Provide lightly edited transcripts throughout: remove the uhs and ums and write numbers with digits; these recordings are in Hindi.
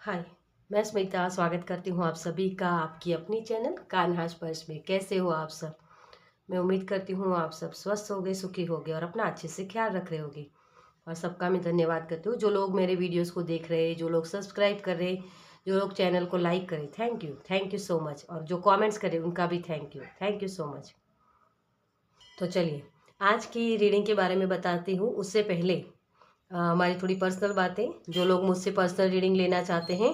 हाय, मैं स्मिता स्वागत करती हूँ आप सभी का आपकी अपनी चैनल कान्हा स्पर्श में। कैसे हो आप सब? मैं उम्मीद करती हूँ आप सब स्वस्थ होगे, सुखी होगे और अपना अच्छे से ख्याल रख रहे होगे। और सबका मैं धन्यवाद करती हूँ जो लोग मेरे वीडियोस को देख रहे, जो लोग सब्सक्राइब कर रहे, जो लोग चैनल को लाइक करें। Thank you so much. और जो कॉमेंट्स करें उनका भी थैंक यू सो मच। तो चलिए आज की रीडिंग के बारे में बताती हूँ। उससे पहले हमारी थोड़ी पर्सनल बातें। जो लोग मुझसे पर्सनल रीडिंग लेना चाहते हैं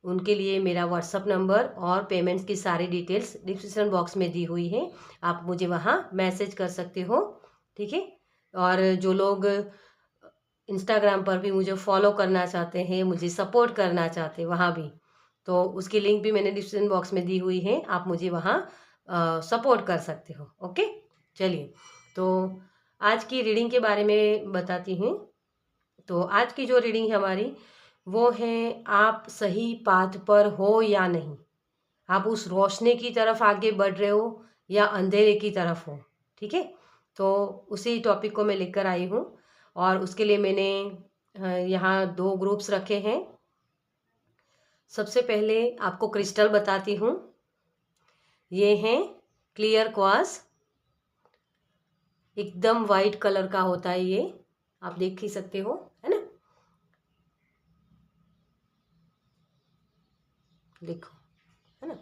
उनके लिए मेरा व्हाट्सअप नंबर और पेमेंट्स की सारी डिटेल्स डिस्क्रिप्शन बॉक्स में दी हुई है। आप मुझे वहाँ मैसेज कर सकते हो, ठीक है। और जो लोग इंस्टाग्राम पर भी मुझे फॉलो करना चाहते हैं, मुझे सपोर्ट करना चाहते हैं, वहाँ भी तो उसकी लिंक भी मैंने डिस्क्रिप्शन बॉक्स में दी हुई है। आप मुझे वहाँ सपोर्ट कर सकते हो। ओके, चलिए तो आज की रीडिंग के बारे में बताती हूँ। तो आज की जो रीडिंग है हमारी वो है, आप सही पाथ पर हो या नहीं। आप उस रोशनी की तरफ आगे बढ़ रहे हो या अंधेरे की तरफ हो, ठीक है। तो उसी टॉपिक को मैं लेकर आई हूँ और उसके लिए मैंने यहाँ दो ग्रुप्स रखे हैं। सबसे पहले आपको क्रिस्टल बताती हूँ। ये हैं क्लियर क्वार्ट्ज, एकदम वाइट कलर का होता है ये, आप देख ही सकते हो, है ना। देखो, है ना।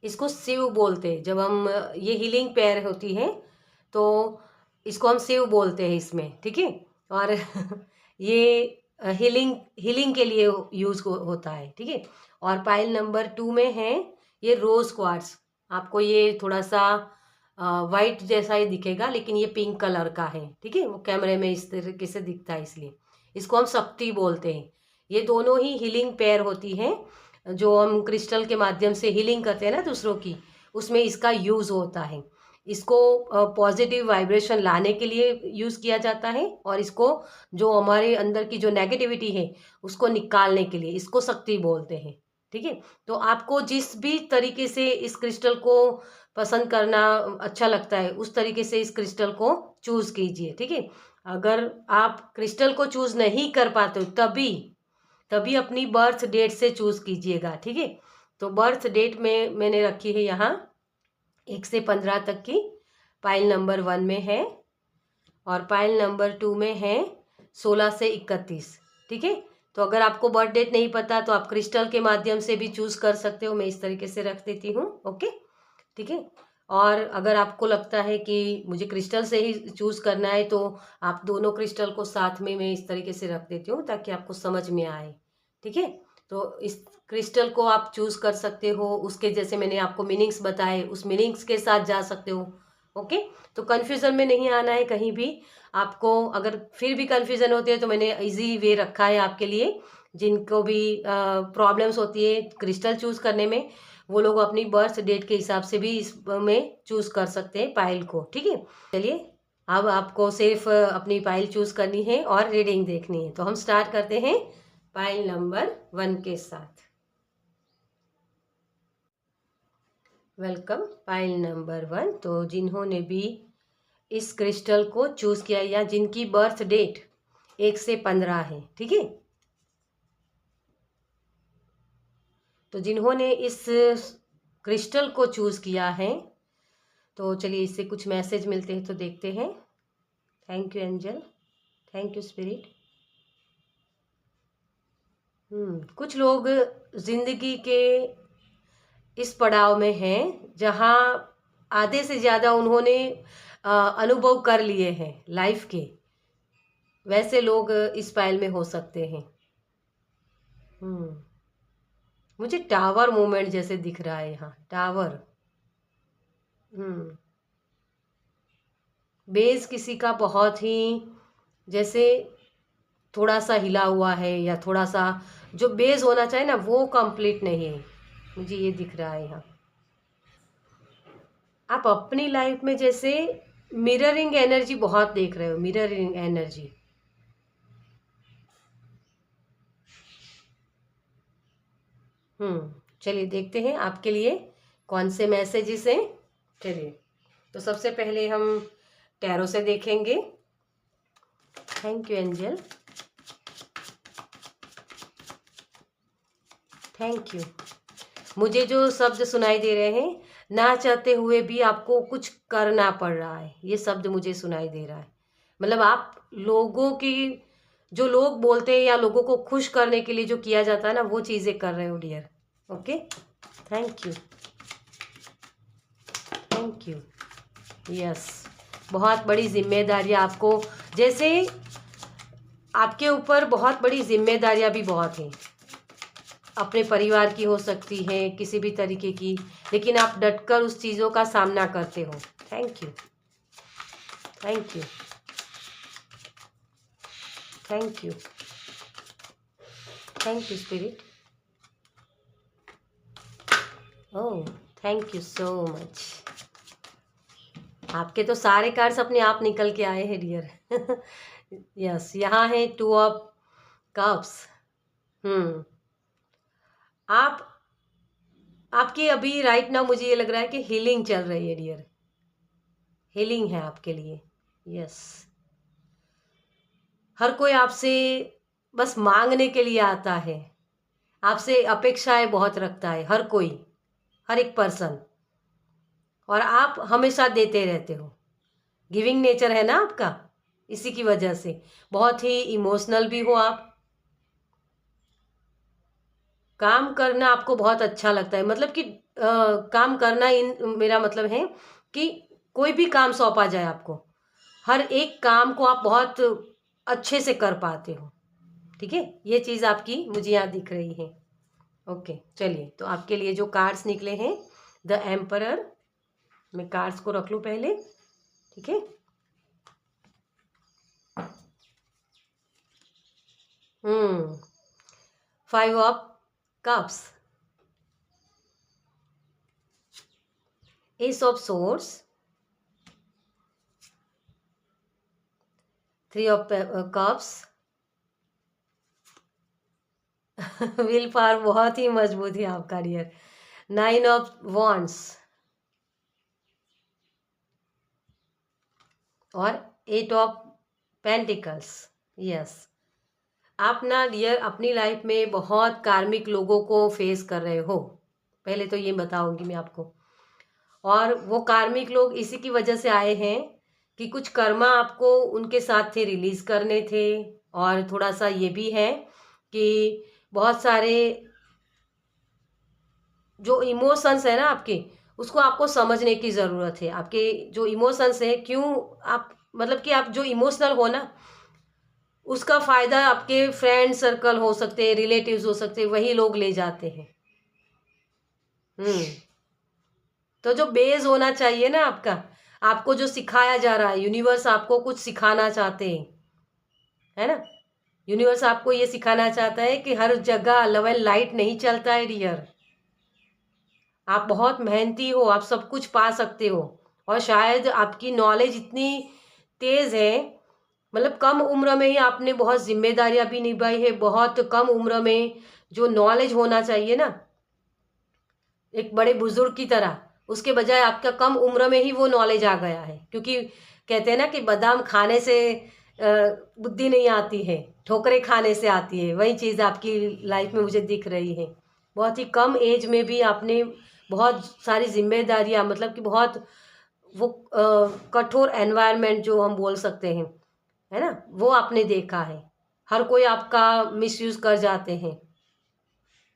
इसको शिव बोलते हैं। जब हम ये हीलिंग पैर होती है तो इसको हम शिव बोलते हैं इसमें, ठीक है। और ये हीलिंग हीलिंग के लिए यूज होता है, ठीक है। और पाइल नंबर 2 में है ये रोज क्वार्ट्स। आपको ये थोड़ा सा वाइट जैसा ही दिखेगा लेकिन ये पिंक कलर का है, ठीक है। वो कैमरे में इस तरीके से दिखता है, इसलिए इसको हम शक्ति बोलते हैं। ये दोनों ही हीलिंग पैर होती हैं जो हम क्रिस्टल के माध्यम से हीलिंग करते हैं ना दूसरों की, उसमें इसका यूज़ होता है। इसको पॉजिटिव वाइब्रेशन लाने के लिए यूज़ किया जाता है और इसको जो हमारे अंदर की जो नेगेटिविटी है उसको निकालने के लिए इसको शक्ति बोलते हैं, ठीक है। तो आपको जिस भी तरीके से इस क्रिस्टल को पसंद करना अच्छा लगता है उस तरीके से इस क्रिस्टल को चूज़ कीजिए, ठीक है। अगर आप क्रिस्टल को चूज़ नहीं कर पाते हो तभी तभी अपनी बर्थ डेट से चूज़ कीजिएगा, ठीक है। तो बर्थ डेट में मैंने रखी है यहाँ 1 से 15 तक की। पाइल नंबर 1 में है और पाइल नंबर 2 में है 16 से 31, ठीक है। तो अगर आपको बर्थ डेट नहीं पता तो आप क्रिस्टल के माध्यम से भी चूज़ कर सकते हो। मैं इस तरीके से रख देती हूँ, ओके, ठीक है। और अगर आपको लगता है कि मुझे क्रिस्टल से ही चूज़ करना है तो आप दोनों क्रिस्टल को साथ में मैं इस तरीके से रख देती हूँ ताकि आपको समझ में आए, ठीक है। तो इस क्रिस्टल को आप चूज़ कर सकते हो, उसके जैसे मैंने आपको मीनिंग्स बताए उस मीनिंग्स के साथ जा सकते हो, ओके। तो कन्फ्यूज़न में नहीं आना है कहीं भी आपको। अगर फिर भी कन्फ्यूज़न होती है तो मैंने इजी वे रखा है आपके लिए। जिनको भी प्रॉब्लम्स होती है क्रिस्टल चूज़ करने में वो लोग अपनी बर्थ डेट के हिसाब से भी इसमें चूज़ कर सकते हैं पाइल को, ठीक है। चलिए अब आपको सिर्फ अपनी पाइल चूज़ करनी है और रीडिंग देखनी है। तो हम स्टार्ट करते हैं पाइल नंबर 1 के साथ। Welcome pile number 1। तो जिन्होंने भी इस क्रिस्टल को चूज़ किया या जिनकी बर्थ डेट 1 से 15 है, ठीक है। तो जिन्होंने इस क्रिस्टल को चूज़ किया है तो चलिए इससे कुछ मैसेज मिलते हैं तो देखते हैं। Thank you angel, thank you spirit. कुछ लोग जिंदगी के इस पड़ाव में हैं जहां आधे से ज़्यादा उन्होंने अनुभव कर लिए हैं लाइफ के। वैसे लोग इस पाइल में हो सकते हैं। हम्म मुझे टावर मूवमेंट जैसे दिख रहा है यहाँ, टावर। हम्म बेस किसी का बहुत ही जैसे थोड़ा सा हिला हुआ है या थोड़ा सा जो बेस होना चाहिए ना वो कंप्लीट नहीं है, मुझे ये दिख रहा है यहाँ। आप अपनी लाइफ में जैसे मिररिंग एनर्जी बहुत देख रहे हो, मिररिंग एनर्जी। चलिए देखते हैं आपके लिए कौन से मैसेजेस हैं। चलिए तो सबसे पहले हम टैरो से देखेंगे। Thank you angel. Thank you. मुझे जो शब्द सुनाई दे रहे हैं, ना चाहते हुए भी आपको कुछ करना पड़ रहा है, ये शब्द मुझे सुनाई दे रहा है। मतलब आप लोगों की, जो लोग बोलते हैं या लोगों को खुश करने के लिए जो किया जाता है ना, वो चीज़ें कर रहे हो dear. Okay, thank you, thank you. Yes, बहुत बड़ी जिम्मेदारियाँ आपको, जैसे आपके ऊपर बहुत बड़ी जिम्मेदारियाँ भी बहुत हैं, अपने परिवार की हो सकती है, किसी भी तरीके की, लेकिन आप डटकर उस चीज़ों का सामना करते हो। Thank you, thank you, thank you, thank you spirit. Oh, thank you so much. आपके तो सारे कार्ड्स अपने आप निकल के आए हैं डियर। यस, यहाँ है 2 ऑफ कप्स। आप, आपकी अभी राइट नाउ मुझे ये लग रहा है कि हीलिंग चल रही है डियर, हीलिंग है आपके लिए। यस, हर कोई आपसे बस मांगने के लिए आता है, आपसे अपेक्षाएं बहुत रखता है हर कोई, हर एक पर्सन, और आप हमेशा देते रहते हो। गिविंग नेचर है ना आपका, इसी की वजह से बहुत ही इमोशनल भी हो आप। काम करना आपको बहुत अच्छा लगता है, मतलब कि काम करना, इन मेरा मतलब है कि कोई भी काम सौंपा जाए आपको, हर एक काम को आप बहुत अच्छे से कर पाते हो। ठीक है, ये चीज़ आपकी मुझे यहाँ दिख रही है। ओके, चलिए, तो आपके लिए जो कार्ड्स निकले हैं, द एम्परर, मैं कार्ड्स को रख लूँ पहले। ठीक है, 5 of cups, S of source, 3 of cups. Will power बहुत ही मजबूत है आपका डियर। 9 ऑफ वॉन्ड्स और 8 ऑफ पेंटिकल्स। यस, आप ना डियर अपनी लाइफ में बहुत कार्मिक लोगों को फेस कर रहे हो, पहले तो ये बताऊंगी मैं आपको। और वो कार्मिक लोग इसी की वजह से आए हैं कि कुछ कर्मा आपको उनके साथ थे, रिलीज करने थे। और थोड़ा सा ये भी है कि बहुत सारे जो इमोशंस है ना आपके, उसको आपको समझने की ज़रूरत है। आपके जो इमोशंस है, क्यों आप, मतलब कि आप जो इमोशनल हो ना, उसका फ़ायदा आपके फ्रेंड सर्कल हो सकते हैं, रिलेटिव्स हो सकते हैं, वही लोग ले जाते हैं। तो जो बेस होना चाहिए ना आपका, आपको जो सिखाया जा रहा है, यूनिवर्स आपको कुछ सिखाना चाहते हैं, है ना। यूनिवर्स आपको ये सिखाना चाहता है कि हर जगह लव एंड लाइट नहीं चलता है डियर। आप बहुत मेहनती हो, आप सब कुछ पा सकते हो, और शायद आपकी नॉलेज इतनी तेज़ है, मतलब कम उम्र में ही आपने बहुत जिम्मेदारियां भी निभाई है। बहुत कम उम्र में जो नॉलेज होना चाहिए ना एक बड़े बुजुर्ग की तरह, उसके बजाय आपका कम उम्र में ही वो नॉलेज आ गया है। क्योंकि कहते हैं ना कि बादाम खाने से बुद्धि नहीं आती है, ठोकरें खाने से आती है। वही चीज़ आपकी लाइफ में मुझे दिख रही है। बहुत ही कम एज में भी आपने बहुत सारी जिम्मेदारियां, मतलब कि बहुत वो कठोर एनवायरनमेंट जो हम बोल सकते हैं, है ना, वो आपने देखा है। हर कोई आपका मिसयूज कर जाते हैं,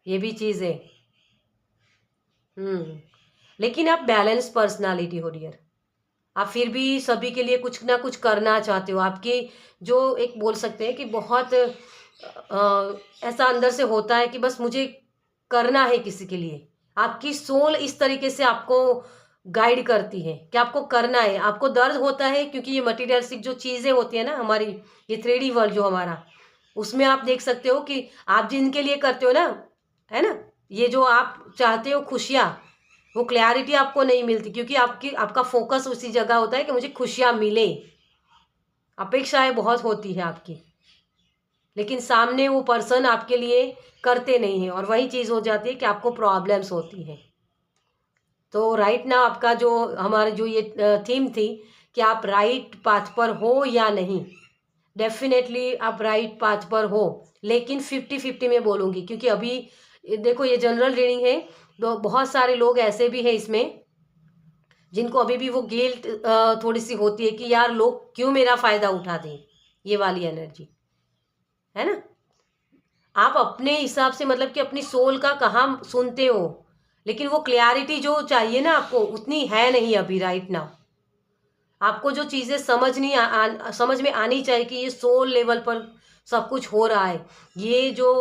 ये भी चीज़ है। लेकिन आप बैलेंस पर्सनालिटी हो डियर, आप फिर भी सभी के लिए कुछ ना कुछ करना चाहते हो। आपकी जो एक बोल सकते हैं कि बहुत ऐसा अंदर से होता है कि बस मुझे करना है किसी के लिए। आपकी सोल इस तरीके से आपको गाइड करती है कि आपको करना है। आपको दर्द होता है क्योंकि ये मटीरियलिस्टिक जो चीज़ें होती है ना हमारी, ये 3D वर्ल्ड जो हमारा, उसमें आप देख सकते हो कि आप जिनके लिए करते हो ना, है ना, ये जो आप चाहते हो खुशियाँ, वो क्लैरिटी आपको नहीं मिलती, क्योंकि आपका फोकस उसी जगह होता है कि मुझे खुशियाँ मिले। अपेक्षाएं बहुत होती है आपकी, लेकिन सामने वो पर्सन आपके लिए करते नहीं हैं, और वही चीज़ हो जाती है कि आपको प्रॉब्लम्स होती हैं। तो राइट ना आपका जो हमारे जो ये थीम थी कि आप राइट पाथ पर हो या नहीं, डेफिनेटली आप राइट पाथ पर हो। लेकिन 50-50 में बोलूँगी, क्योंकि अभी देखो ये जनरल रीडिंग है, तो बहुत सारे लोग ऐसे भी हैं इसमें जिनको अभी भी वो गिल्ट थोड़ी सी होती है कि यार लोग क्यों मेरा फ़ायदा उठा दें, ये वाली एनर्जी है ना। आप अपने हिसाब से मतलब कि अपनी सोल का कहाँ सुनते हो, लेकिन वो क्लैरिटी जो चाहिए ना आपको उतनी है नहीं अभी राइट नाउ। आपको जो चीज़ें समझ नहीं समझ में आनी चाहिए कि ये सोल लेवल पर सब कुछ हो रहा है। ये जो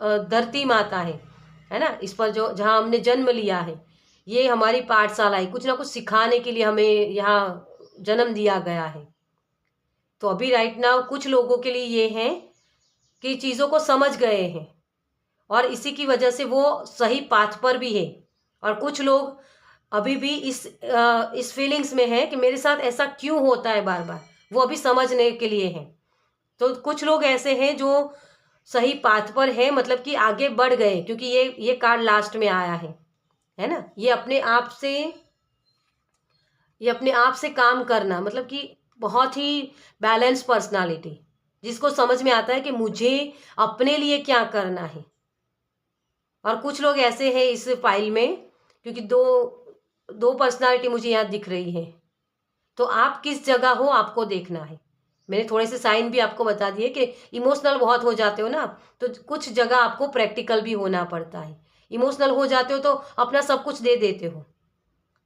धरती माता है ना, इस पर जो जहाँ हमने जन्म लिया है, ये हमारी पाठशाला है, कुछ ना कुछ सिखाने के लिए हमें यहाँ जन्म दिया गया है। तो अभी राइट नाउ कुछ लोगों के लिए ये है कि चीज़ों को समझ गए हैं और इसी की वजह से वो सही पाथ पर भी है। और कुछ लोग अभी भी इस फीलिंग्स में है कि मेरे साथ ऐसा क्यों होता है बार बार, वो अभी समझने के लिए हैं। तो कुछ लोग ऐसे हैं जो सही पाथ पर है, मतलब कि आगे बढ़ गए, क्योंकि ये कार्ड लास्ट में आया है ना। ये अपने आप से काम करना, मतलब कि बहुत ही बैलेंस पर्सनालिटी, जिसको समझ में आता है कि मुझे अपने लिए क्या करना है। और कुछ लोग ऐसे हैं इस फाइल में, क्योंकि दो दो पर्सनालिटी मुझे यहाँ दिख रही है, तो आप किस जगह हो आपको देखना है। मैंने थोड़े से साइन भी आपको बता दिए कि इमोशनल बहुत हो जाते हो ना, तो कुछ जगह आपको प्रैक्टिकल भी होना पड़ता है। इमोशनल हो जाते हो तो अपना सब कुछ दे देते हो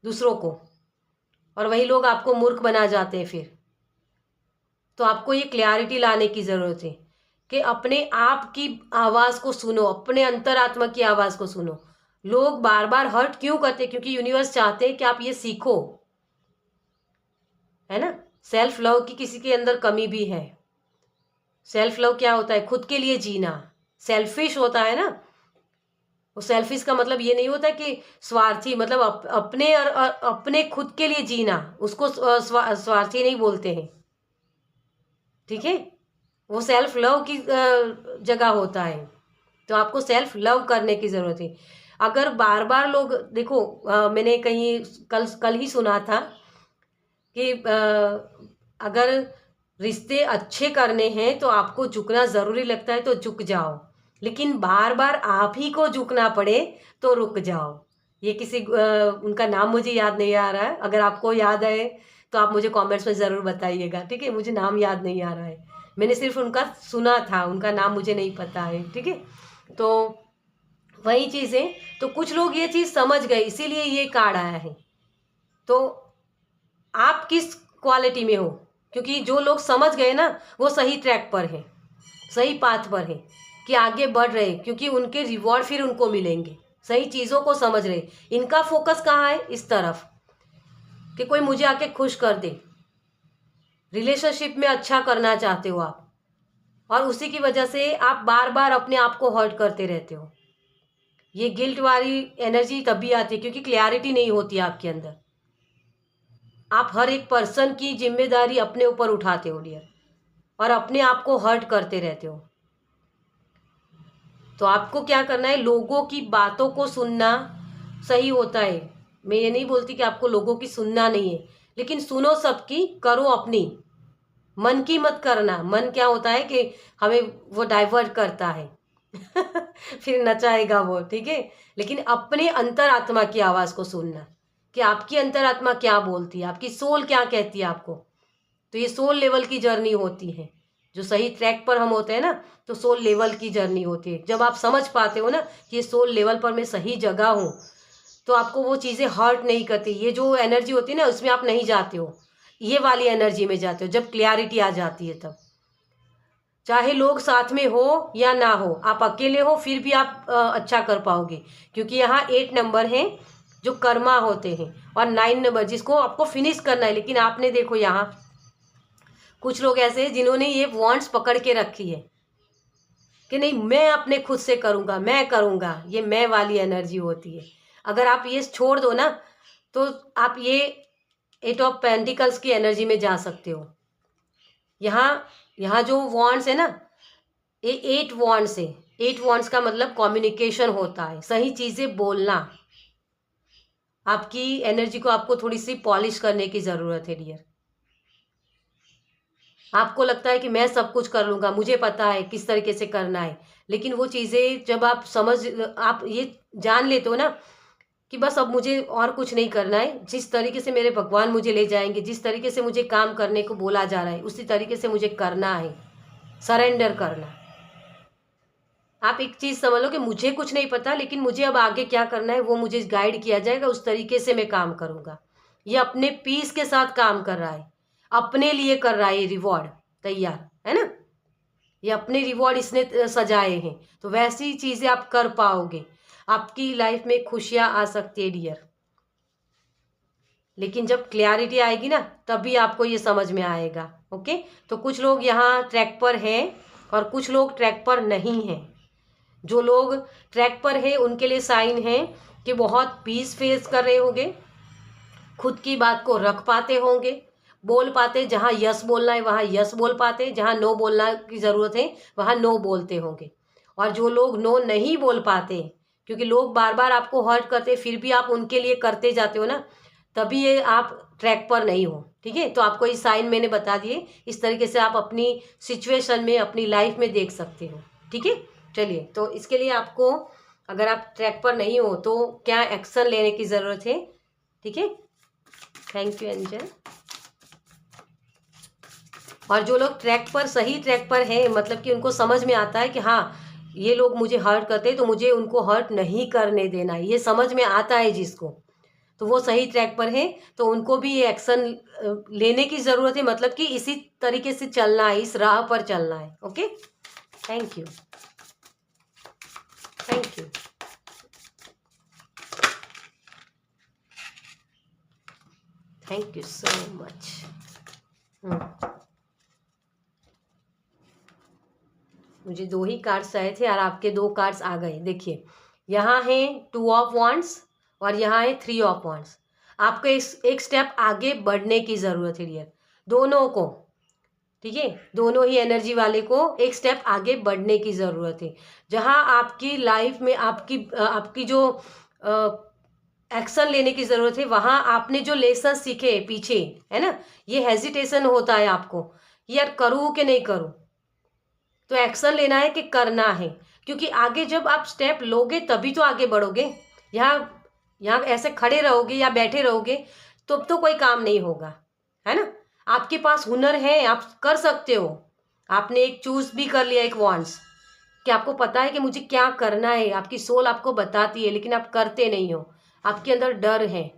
दूसरों को, और वही लोग आपको मूर्ख बना जाते हैं फिर। तो आपको ये क्लैरिटी लाने की ज़रूरत है कि अपने आप की आवाज़ को सुनो, अपने अंतरात्मा की आवाज़ को सुनो। लोग बार बार हर्ट क्यों करते, क्योंकि यूनिवर्स चाहते हैं कि आप ये सीखो, है ना। सेल्फ लव की किसी के अंदर कमी भी है। सेल्फ लव क्या होता है, खुद के लिए जीना। सेल्फिश होता है ना, वो सेल्फिश का मतलब ये नहीं होता कि स्वार्थी, मतलब अपने और अपने खुद के लिए जीना, उसको स्वार्थी नहीं बोलते हैं, ठीक है। वो सेल्फ लव की जगह होता है। तो आपको सेल्फ लव करने की ज़रूरत है। अगर बार बार लोग देखो, मैंने कहीं कल कल ही सुना था कि अगर रिश्ते अच्छे करने हैं तो आपको झुकना ज़रूरी लगता है, तो झुक जाओ, लेकिन बार बार आप ही को झुकना पड़े तो रुक जाओ। ये किसी उनका नाम मुझे याद नहीं आ रहा है, अगर आपको याद आए तो आप मुझे कमेंट्स में ज़रूर बताइएगा, ठीक है। मुझे नाम याद नहीं आ रहा है, मैंने सिर्फ उनका सुना था, उनका नाम मुझे नहीं पता है, ठीक है। तो वही चीज़ है, तो कुछ लोग ये चीज़ समझ गए, इसीलिए ये कार्ड आया है। तो आप किस क्वालिटी में हो, क्योंकि जो लोग समझ गए ना वो सही ट्रैक पर है, सही पाथ पर है, कि आगे बढ़ रहे, क्योंकि उनके रिवॉर्ड फिर उनको मिलेंगे, सही चीज़ों को समझ रहे। इनका फोकस कहाँ है, इस तरफ, कि कोई मुझे आके खुश कर दे। रिलेशनशिप में अच्छा करना चाहते हो आप, और उसी की वजह से आप बार बार अपने आप को हर्ट करते रहते हो। ये गिल्ट वाली एनर्जी तभी आती है क्योंकि क्लैरिटी नहीं होती आपके अंदर। आप हर एक पर्सन की जिम्मेदारी अपने ऊपर उठाते हो डियर, और अपने आप को हर्ट करते रहते हो। तो आपको क्या करना है, लोगों की बातों को सुनना सही होता है। मैं ये नहीं बोलती कि आपको लोगों की सुनना नहीं है, लेकिन सुनो सबकी, करो अपनी, मन की मत करना। मन क्या होता है कि हमें वो डाइवर्ट करता है फिर नचाएगा वो, ठीक है। लेकिन अपने अंतरात्मा की आवाज़ को सुनना, कि आपकी अंतरात्मा क्या बोलती है, आपकी सोल क्या कहती है आपको। तो ये सोल लेवल की जर्नी होती है, जो सही ट्रैक पर हम होते हैं ना, तो सोल लेवल की जर्नी होती है। जब आप समझ पाते हो ना कि ये सोल लेवल पर मैं सही जगह हूँ, तो आपको वो चीज़ें हर्ट नहीं करती। ये जो एनर्जी होती है ना, उसमें आप नहीं जाते हो, ये वाली एनर्जी में जाते हो जब क्लैरिटी आ जाती है। तब चाहे लोग साथ में हो या ना हो, आप अकेले हो फिर भी आप अच्छा कर पाओगे, क्योंकि यहाँ 8 नंबर हैं जो कर्मा होते हैं, और 9 नंबर जिसको आपको फिनिश करना है। लेकिन आपने देखो यहाँ कुछ लोग ऐसे हैं जिन्होंने ये वॉन्ट्स पकड़ के रखी है कि नहीं मैं अपने खुद से करूँगा, मैं करूँगा। ये मैं वाली एनर्जी होती है। अगर आप ये छोड़ दो ना, तो आप ये 8 ऑफ पेंटिकल्स की एनर्जी में जा सकते हो। यहाँ यहाँ जो वॉन्ड्स है ना, ये 8 वॉन्ड्स है। 8 वॉन्ड्स का मतलब कम्युनिकेशन होता है, सही चीज़ें बोलना। आपकी एनर्जी को आपको थोड़ी सी पॉलिश करने की ज़रूरत है डियर। आपको लगता है कि मैं सब कुछ कर लूँगा, मुझे पता है किस तरीके से करना है, लेकिन वो चीज़ें जब आप ये जान लेते हो ना कि बस अब मुझे और कुछ नहीं करना है, जिस तरीके से मेरे भगवान मुझे ले जाएँगे, जिस तरीके से मुझे काम करने को बोला जा रहा है, उसी तरीके से मुझे करना है, सरेंडर करना। आप एक चीज़ समझ लो कि मुझे कुछ नहीं पता, लेकिन मुझे अब आगे क्या करना है वो मुझे गाइड किया जाएगा, उस तरीके से मैं काम करूँगा। ये अपने पीस के साथ काम कर रहा है, अपने लिए कर रहा है ये रिवॉर्ड तैयार, है ना? ये अपने रिवॉर्ड इसने सजाए हैं, तो वैसी चीज़ें आप कर पाओगे। आपकी लाइफ में खुशियाँ आ सकती है डियर, लेकिन जब क्लैरिटी आएगी ना तभी आपको ये समझ में आएगा। ओके, तो कुछ लोग यहाँ ट्रैक पर हैं और कुछ लोग ट्रैक पर नहीं हैं। जो लोग ट्रैक पर है उनके लिए साइन है कि बहुत पीस फेस कर रहे होंगे, खुद की बात को रख पाते होंगे, बोल पाते, जहाँ यस बोलना है वहाँ यस बोल पाते, जहाँ नो बोलना की ज़रूरत है वहाँ नो बोलते होंगे। और जो लोग नो नहीं बोल पाते, क्योंकि लोग बार बार आपको हर्ट करते फिर भी आप उनके लिए करते जाते हो ना, तभी ये आप ट्रैक पर नहीं हो। ठीक है, तो आपको ये साइन मैंने बता दिए, इस तरीके से आप अपनी सिचुएशन में अपनी लाइफ में देख सकते हो। ठीक है, चलिए, तो इसके लिए आपको, अगर आप ट्रैक पर नहीं हो तो क्या एक्शन लेने की ज़रूरत है। ठीक है, थैंक यू एंजल। और जो लोग ट्रैक पर, सही ट्रैक पर हैं, मतलब कि उनको समझ में आता है कि हाँ ये लोग मुझे हर्ट करते हैं तो मुझे उनको हर्ट नहीं करने देना है, ये समझ में आता है जिसको, तो वो सही ट्रैक पर है, तो उनको भी ये एक्शन लेने की ज़रूरत है, मतलब कि इसी तरीके से चलना है, इस राह पर चलना है। Okay, thank you, thank you. Thank you so much. मुझे 2 ही कार्ड्स आए थे और आपके 2 कार्ड्स आ गए। देखिए, यहाँ है 2 ऑफ वांड्स और यहाँ है 3 ऑफ वांड्स। आपको एक स्टेप आगे बढ़ने की ज़रूरत है डियर, दोनों को। ठीक है, दोनों ही एनर्जी वाले को एक स्टेप आगे बढ़ने की ज़रूरत है। जहाँ आपकी लाइफ में आपकी जो एक्शन लेने की ज़रूरत है, वहाँ आपने जो लेसन सीखे पीछे, है ना, ये हेजिटेशन होता है आपको, यार करूँ कि नहीं करूँ, तो एक्शन लेना है कि करना है, क्योंकि आगे जब आप स्टेप लोगे तभी तो आगे बढ़ोगे। यहाँ यहाँ ऐसे खड़े रहोगे या बैठे रहोगे तो कोई काम नहीं होगा, है ना। आपके पास हुनर है, आप कर सकते हो। आपने एक चूज भी कर लिया, एक वांट्स, कि आपको पता है कि मुझे क्या करना है, आपकी सोल आपको बताती है, लेकिन आप करते नहीं हो, आपके अंदर डर है,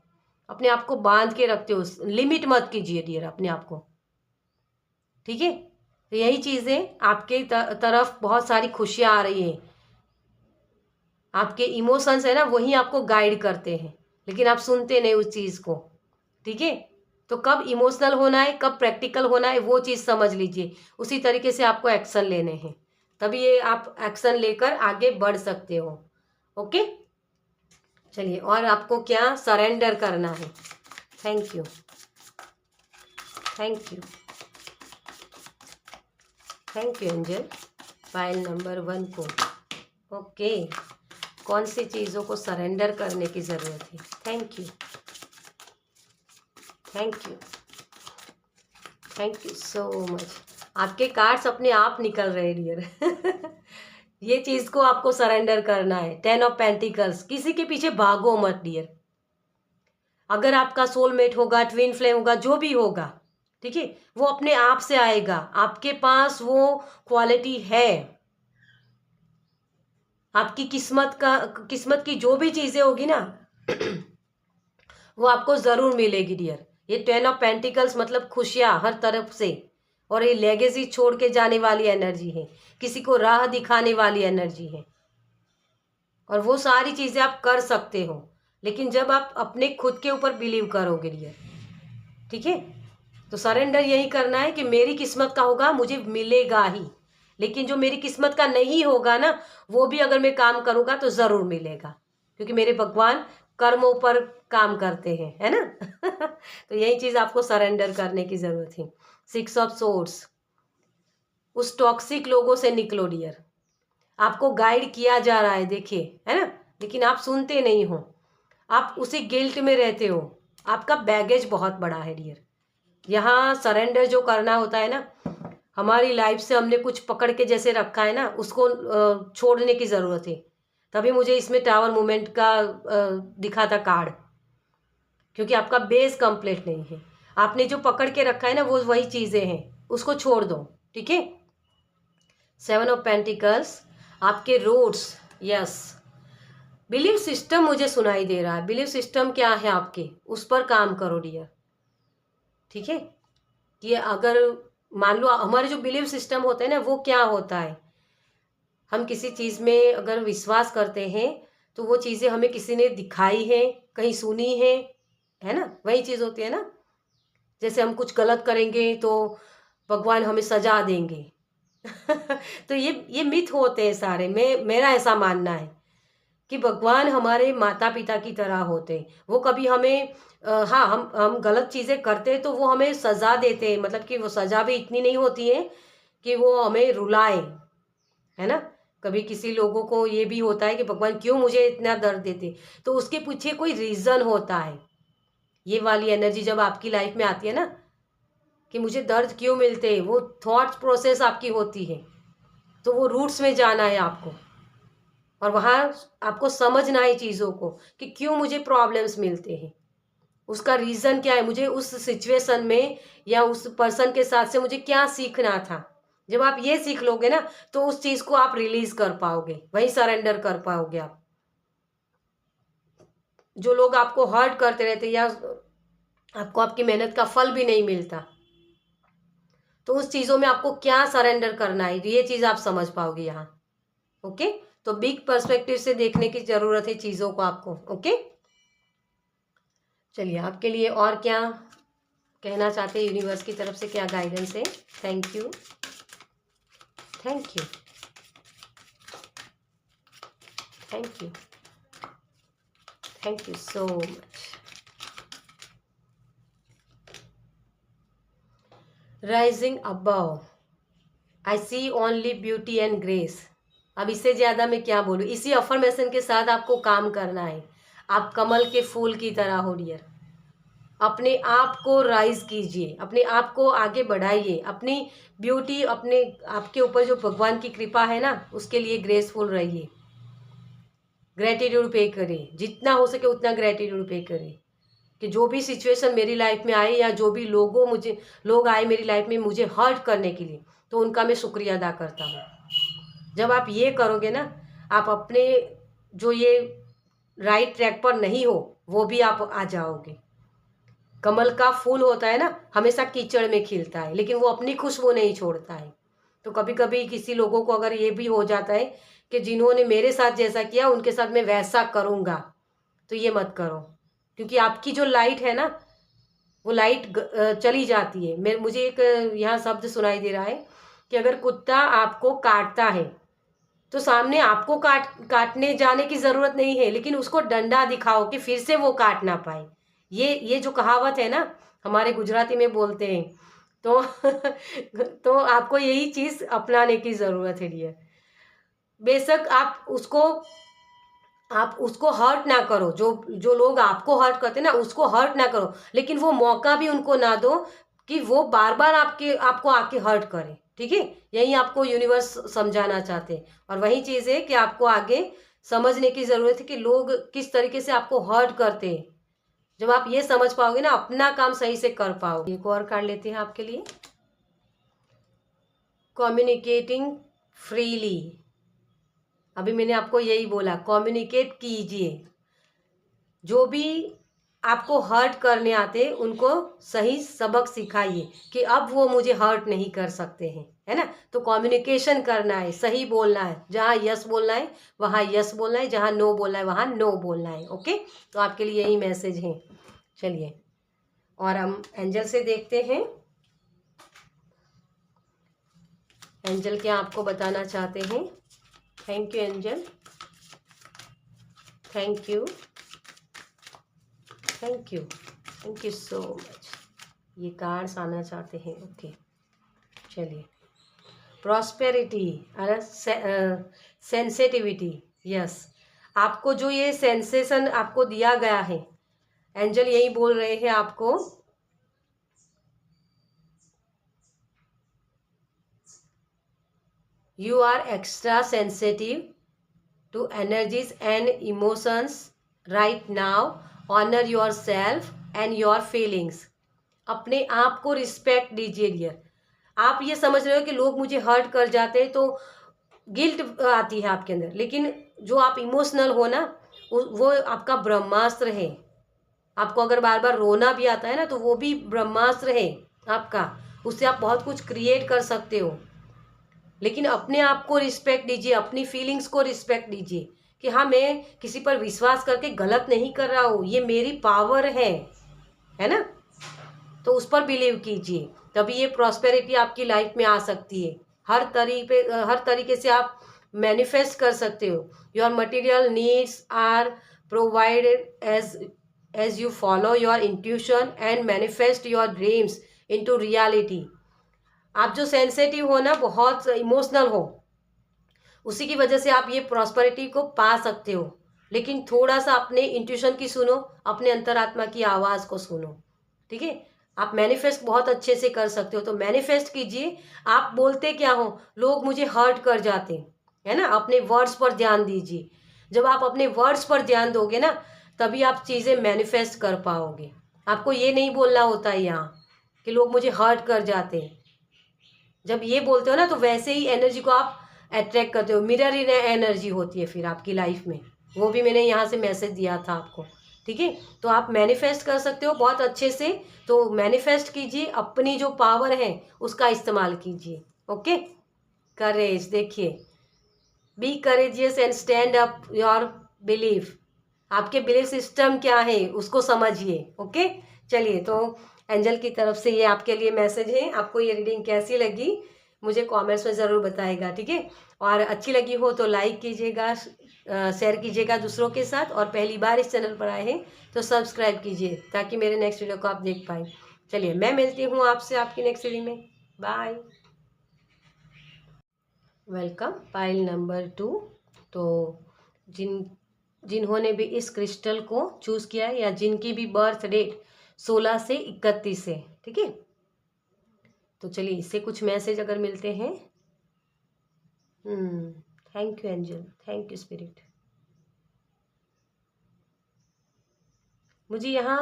अपने आप को बांध के रखते हो। लिमिट मत कीजिए डियर अपने आप को। ठीक है, तो यही चीज़ें आपके तरफ बहुत सारी खुशियाँ आ रही हैं। आपके इमोशंस है ना, वही आपको गाइड करते हैं, लेकिन आप सुनते नहीं उस चीज़ को। ठीक है, तो कब इमोशनल होना है, कब प्रैक्टिकल होना है, वो चीज़ समझ लीजिए। उसी तरीके से आपको एक्शन लेने हैं, तभी ये आप एक्शन लेकर आगे बढ़ सकते हो। ओके, चलिए, और आपको क्या सरेंडर करना है। Thank you, thank you, thank you angel. File number 1 को, ओके, कौन सी चीज़ों को सरेंडर करने की ज़रूरत है। Thank you, thank you, thank you so much. आपके कार्ड्स अपने आप निकल रहे डियर। ये चीज़ को आपको सरेंडर करना है। 10 ऑफ पेंटिकल्स, किसी के पीछे भागो मत डियर। अगर आपका सोलमेट होगा, ट्विन फ्लेम होगा, जो भी होगा, ठीक है, वो अपने आप से आएगा। आपके पास वो क्वालिटी है। आपकी किस्मत की जो भी चीज़ें होगी ना, वो आपको ज़रूर मिलेगी डियर। ये 10 ऑफ पेंटिकल्स मतलब खुशियाँ हर तरफ से, और ये लेगेसी छोड़ के जाने वाली एनर्जी है, किसी को राह दिखाने वाली एनर्जी है, और वो सारी चीज़ें आप कर सकते हो, लेकिन जब आप अपने खुद के ऊपर बिलीव करोगे डियर। ठीक है, तो सरेंडर यही करना है कि मेरी किस्मत का होगा, मुझे मिलेगा ही, लेकिन जो मेरी किस्मत का नहीं होगा ना, वो भी अगर मैं काम करूँगा तो ज़रूर मिलेगा, क्योंकि मेरे भगवान कर्मों पर काम करते हैं, है ना। तो यही चीज़ आपको सरेंडर करने की ज़रूरत है। 6 ऑफ सोर्ड्स, उस टॉक्सिक लोगों से निकलो डियर। आपको गाइड किया जा रहा है, देखिए, है ना, लेकिन आप सुनते नहीं हो, आप उसी गिल्ट में रहते हो। आपका बैगेज बहुत बड़ा है डियर, यहाँ सरेंडर जो करना होता है ना, हमारी लाइफ से हमने कुछ पकड़ के जैसे रखा है ना, उसको छोड़ने की ज़रूरत है। तभी मुझे इसमें टावर मूवमेंट का दिखा था कार्ड, क्योंकि आपका बेस कंप्लीट नहीं है। आपने जो पकड़ के रखा है ना, वो वही चीज़ें हैं, उसको छोड़ दो, ठीक है। 7 ऑफ पेंटिकल्स, आपके रूट्स, यस। बिलीव सिस्टम मुझे सुनाई दे रहा है। बिलीव सिस्टम क्या है आपके, उस पर काम करो डियर, ठीक है। कि अगर मान लो हमारे जो बिलीव सिस्टम होते हैं ना, वो क्या होता है, हम किसी चीज़ में अगर विश्वास करते हैं तो वो चीज़ें हमें किसी ने दिखाई है, कहीं सुनी है ना, वही चीज़ होती है ना। जैसे हम कुछ गलत करेंगे तो भगवान हमें सजा देंगे। तो ये मिथ होते हैं सारे। मेरा ऐसा मानना है कि भगवान हमारे माता पिता की तरह होते हैं। वो कभी हमें हाँ, हम गलत चीज़ें करते हैं तो वो हमें सजा देते हैं, मतलब कि वो सजा भी इतनी नहीं होती है कि वो हमें रुलाए, है ना। कभी किसी लोगों को ये भी होता है कि भगवान क्यों मुझे इतना दर्द देते, तो उसके पीछे कोई रीज़न होता है। ये वाली एनर्जी जब आपकी लाइफ में आती है ना कि मुझे दर्द क्यों मिलते हैं, वो थॉट प्रोसेस आपकी होती है। तो वो रूट्स में जाना है आपको, और वहाँ आपको समझना है चीज़ों को कि क्यों मुझे प्रॉब्लम्स मिलते हैं, उसका रीज़न क्या है, मुझे उस सिचुएशन में या उस पर्सन के साथ से मुझे क्या सीखना था। जब आप ये सीख लोगे ना, तो उस चीज़ को आप रिलीज कर पाओगे, वही सरेंडर कर पाओगे आप। जो लोग आपको हर्ट करते रहते या आपको आपकी मेहनत का फल भी नहीं मिलता, तो उस चीज़ों में आपको क्या सरेंडर करना है, ये चीज़ आप समझ पाओगे यहाँ। ओके, तो बिग पर्सपेक्टिव से देखने की ज़रूरत है चीज़ों को आपको। ओके, चलिए आपके लिए और क्या कहना चाहते हैं, यूनिवर्स की तरफ से क्या गाइडेंस है। Thank you, thank you, thank you, thank you so much. Rising above, I see only beauty and grace. अब इससे ज़्यादा मैं क्या बोलूँ। इसी अफर्मेशन के साथ आपको काम करना है। आप कमल के फूल की तरह हो डियर। अपने आप को राइज कीजिए, अपने आप को आगे बढ़ाइए, अपनी ब्यूटी, अपने आपके ऊपर जो भगवान की कृपा है ना, उसके लिए ग्रेसफुल रहिए। ग्रेटिट्यूड पे करें, जितना हो सके उतना ग्रेटिट्यूड पे करें कि जो भी सिचुएशन मेरी लाइफ में आए या जो भी लोग आए मेरी लाइफ में मुझे हर्ट करने के लिए, तो उनका मैं शुक्रिया अदा करता हूँ। जब आप ये करोगे ना, आप अपने जो ये राइट ट्रैक पर नहीं हो, वो भी आप आ जाओगे। कमल का फूल होता है ना, हमेशा कीचड़ में खिलता है, लेकिन वो अपनी खुशबू नहीं छोड़ता है। तो कभी कभी किसी लोगों को अगर ये भी हो जाता है कि जिन्होंने मेरे साथ जैसा किया उनके साथ मैं वैसा करूँगा, तो ये मत करो। क्योंकि आपकी जो लाइट है ना, वो लाइट चली जाती है। मुझे एक यहाँ शब्द सुनाई दे रहा है कि अगर कुत्ता आपको काटता है तो सामने आपको काटने जाने की ज़रूरत नहीं है, लेकिन उसको डंडा दिखाओ कि फिर से वो काट ना पाए। ये जो कहावत है ना, हमारे गुजराती में बोलते हैं। तो तो आपको यही चीज़ अपनाने की ज़रूरत है डियर। बेशक आप उसको हर्ट ना करो, जो जो लोग आपको हर्ट करते हैं ना, उसको हर्ट ना करो, लेकिन वो मौका भी उनको ना दो कि वो बार बार आपको आके हर्ट करे, ठीक है। यही आपको यूनिवर्स समझाना चाहते हैं, और वही चीज़ है कि आपको आगे समझने की ज़रूरत है कि लोग किस तरीके से आपको हर्ट करते हैं। जब आप ये समझ पाओगे ना, अपना काम सही से कर पाओगे। एक और कार्ड लेते हैं आपके लिए, कम्युनिकेटिंग फ्रीली। अभी मैंने आपको यही बोला, कम्युनिकेट कीजिए। जो भी आपको हर्ट करने आते उनको सही सबक सिखाइए कि अब वो मुझे हर्ट नहीं कर सकते हैं, है ना। तो कम्युनिकेशन करना है, सही बोलना है। जहाँ यस बोलना है वहाँ यस बोलना है, जहाँ नो बोलना है वहाँ नो बोलना है। ओके, तो आपके लिए यही मैसेज है। चलिए, और हम एंजल से देखते हैं, एंजल क्या आपको बताना चाहते हैं। Thank you angel, thank you, thank you, thank you so much. ये कार्ड्स आना चाहते हैं। ओके, चलिए। प्रॉस्पेरिटी, अरे सेंसिटिविटी, यस। आपको जो ये सेंसेशन आपको दिया गया है, एंजल यही बोल रहे हैं आपको You are extra sensitive to energies and emotions right now. Honor yourself and your feelings. अपने आप को रिस्पेक्ट दीजिए डियर। आप ये समझ रहे हो कि लोग मुझे हर्ट कर जाते हैं तो गिल्ट आती है आपके अंदर, लेकिन जो आप इमोशनल हो ना, वो आपका ब्रह्मास्त्र है। आपको अगर बार बार रोना भी आता है ना, तो वो भी ब्रह्मास्त्र है आपका। उससे आप बहुत कुछ क्रिएट कर सकते हो। लेकिन अपने आप को रिस्पेक्ट दीजिए, अपनी फीलिंग्स को रिस्पेक्ट दीजिए कि हाँ, मैं किसी पर विश्वास करके गलत नहीं कर रहा हूँ, ये मेरी पावर है ना। तो उस पर बिलीव कीजिए, तभी ये प्रॉस्पेरिटी आपकी लाइफ में आ सकती है। हर तरीके से आप मैनिफेस्ट कर सकते हो। Your material needs are provided as you follow your intuition and manifest your dreams into reality. आप जो सेंसिटिव हो ना, बहुत इमोशनल हो, उसी की वजह से आप ये प्रॉस्पेरिटी को पा सकते हो। लेकिन थोड़ा सा अपने इंट्यूशन की सुनो, अपने अंतरात्मा की आवाज़ को सुनो, ठीक है। आप मैनिफेस्ट बहुत अच्छे से कर सकते हो, तो मैनिफेस्ट कीजिए। आप बोलते क्या हो, लोग मुझे हर्ट कर जाते हैं ना। अपने वर्ड्स पर ध्यान दीजिए। जब आप अपने वर्ड्स पर ध्यान दोगे ना, तभी आप चीज़ें मैनिफेस्ट कर पाओगे। आपको ये नहीं बोलना होता है यहाँ कि लोग मुझे हर्ट कर जाते हैं। जब ये बोलते हो ना, तो वैसे ही एनर्जी को आप अट्रैक्ट करते हो। मिरर इन एनर्जी होती है फिर आपकी लाइफ में। वो भी मैंने यहाँ से मैसेज दिया था आपको, ठीक है। तो आप मैनिफेस्ट कर सकते हो बहुत अच्छे से। तो मैनिफेस्ट कीजिए, अपनी जो पावर है उसका इस्तेमाल कीजिए। ओके। करेज, देखिए, be courageous and stand up your belief. आपके बिलीफ सिस्टम क्या है उसको समझिए। ओके, चलिए, तो एंजल की तरफ से ये आपके लिए मैसेज है। आपको ये रीडिंग कैसी लगी मुझे कमेंट्स में ज़रूर बताइएगा, ठीक है। और अच्छी लगी हो तो लाइक कीजिएगा, शेयर कीजिएगा दूसरों के साथ। और पहली बार इस चैनल पर आए हैं तो सब्सक्राइब कीजिए, ताकि मेरे नेक्स्ट वीडियो को आप देख पाए। चलिए, मैं मिलती हूँ आपसे आपकी नेक्स्ट वीडियो में। बाय। Welcome, pile number 2। तो जिन्होंने भी इस क्रिस्टल को चूज़ किया है, या जिनकी भी बर्थ डेट 16 से 31 है, ठीक है। तो चलिए, इससे कुछ मैसेज अगर मिलते हैं। Thank you angel, thank you spirit. मुझे यहाँ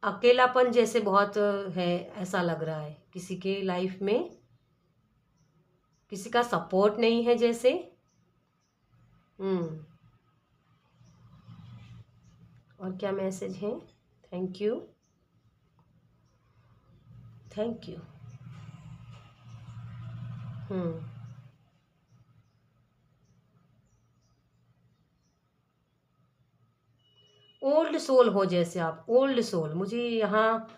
अकेलापन जैसे बहुत है, ऐसा लग रहा है। किसी के लाइफ में किसी का सपोर्ट नहीं है जैसे। हम्म और क्या मैसेज है? Thank you, thank you. Hmm old soul हो जैसे आप, ओल्ड सोल। मुझे यहाँ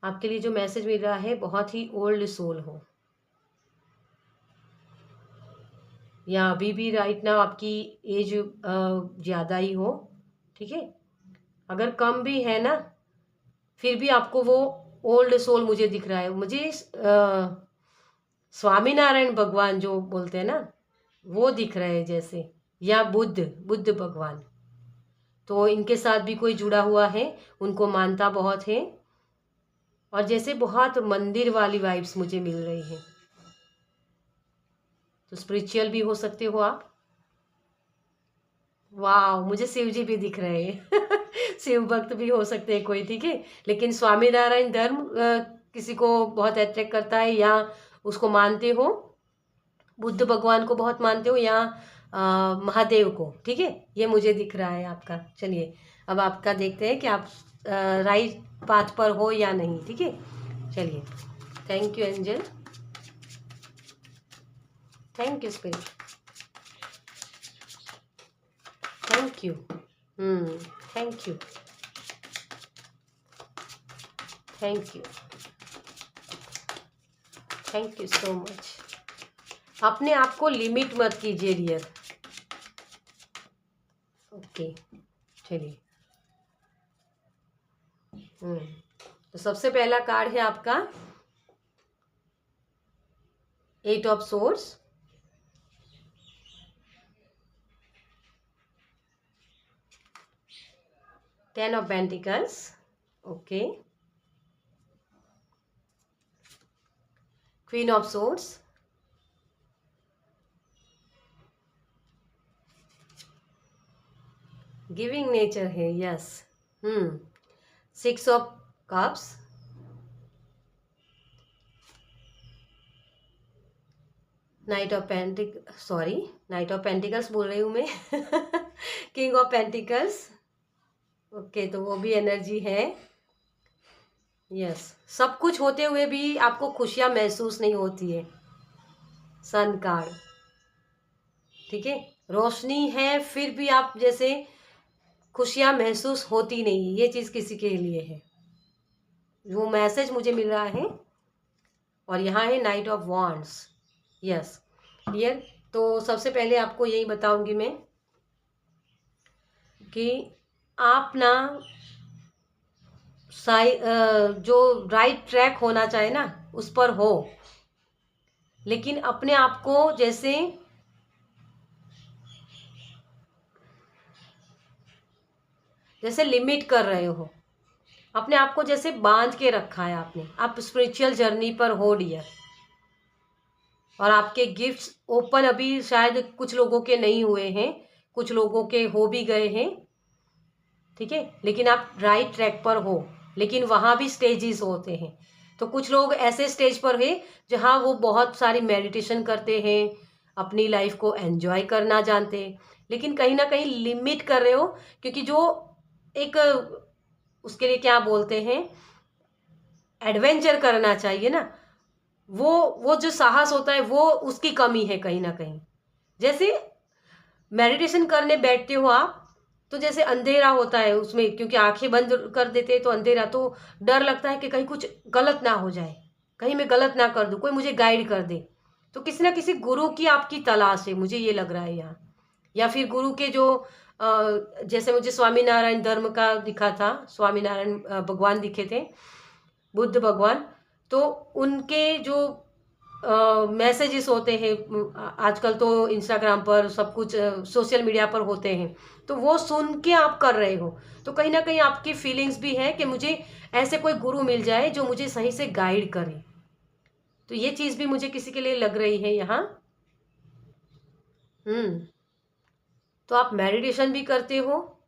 आपके लिए जो मैसेज मिल रहा है, बहुत ही ओल्ड सोल हो, या अभी भी राइट नाउ आपकी एज ज़्यादा ही हो, ठीक है। अगर कम भी है ना, फिर भी आपको वो ओल्ड सोल मुझे दिख रहा है। मुझे स्वामीनारायण भगवान जो बोलते हैं ना, वो दिख रहे हैं जैसे, या बुद्ध भगवान। तो इनके साथ भी कोई जुड़ा हुआ है, उनको मानता बहुत है। और जैसे बहुत मंदिर वाली वाइब्स मुझे मिल रही हैं। तो स्पिरिचुअल भी हो सकते हो आप। वाह, मुझे शिव जी भी दिख रहे हैं शिव भक्त भी हो सकते हैं कोई, ठीक है। लेकिन स्वामीनारायण धर्म किसी को बहुत अट्रैक्ट करता है, या उसको मानते हो, बुद्ध भगवान को बहुत मानते हो, या महादेव को, ठीक है। ये मुझे दिख रहा है आपका। चलिए, अब आपका देखते हैं कि आप राइट पाथ पर हो या नहीं, ठीक है। चलिए, thank you angel, thank you spirit, thank you. Thank you, thank you, thank you so much. अपने आप को लिमिट मत कीजिए डियर। ओके, चलिए। तो सबसे पहला कार्ड है आपका 8 of swords, 10 of pentacles, okay, queen of swords, giving nature है, yes. 6 of cups, knight of pentacles बोल रही हूँ मैं। King of pentacles. ओके, तो वो भी एनर्जी है। यस, सब कुछ होते हुए भी आपको खुशियाँ महसूस नहीं होती है। सन कार्ड, ठीक है। रोशनी है फिर भी आप जैसे खुशियाँ महसूस होती नहीं, ये चीज़ किसी के लिए है, वो मैसेज मुझे मिल रहा है। और यहाँ है night of wands, yes, clear. तो सबसे पहले आपको यही बताऊंगी मैं कि आप ना जो राइट ट्रैक होना चाहे ना उस पर हो, लेकिन अपने आप को जैसे लिमिट कर रहे हो, अपने आप को जैसे बांध के रखा है आपने। आप स्पिरिचुअल जर्नी पर हो डियर, और आपके गिफ्ट्स ओपन अभी शायद कुछ लोगों के नहीं हुए हैं, कुछ लोगों के हो भी गए हैं, ठीक है। लेकिन आप राइट ट्रैक पर हो, लेकिन वहाँ भी स्टेजेस होते हैं। तो कुछ लोग ऐसे स्टेज पर है जहाँ वो बहुत सारी मेडिटेशन करते हैं, अपनी लाइफ को एंजॉय करना जानते हैं, लेकिन कहीं ना कहीं लिमिट कर रहे हो, क्योंकि जो एक उसके लिए क्या बोलते हैं, एडवेंचर करना चाहिए ना, वो जो साहस होता है वो उसकी कमी है कहीं ना कहीं। जैसे मेडिटेशन करने बैठते हो आप, तो जैसे अंधेरा होता है उसमें, क्योंकि आंखें बंद कर देते हैं तो अंधेरा, तो डर लगता है कि कहीं कुछ गलत ना हो जाए, कहीं मैं गलत ना कर दूं, कोई मुझे गाइड कर दे। तो किसी ना किसी गुरु की आपकी तलाश है, मुझे ये लग रहा है यहाँ। या फिर गुरु के जो जैसे मुझे स्वामीनारायण धर्म का दिखा था, स्वामीनारायण भगवान दिखे थे, बुद्ध भगवान। तो उनके जो मैसेजेस होते हैं, आजकल तो इंस्टाग्राम पर सब कुछ सोशल मीडिया पर होते हैं, तो वो सुन के आप कर रहे हो, तो कहीं ना कहीं आपकी फीलिंग्स भी है कि मुझे ऐसे कोई गुरु मिल जाए जो मुझे सही से गाइड करे। तो ये चीज़ भी मुझे किसी के लिए लग रही है यहाँ। हम्म। तो आप मेडिटेशन भी करते हो,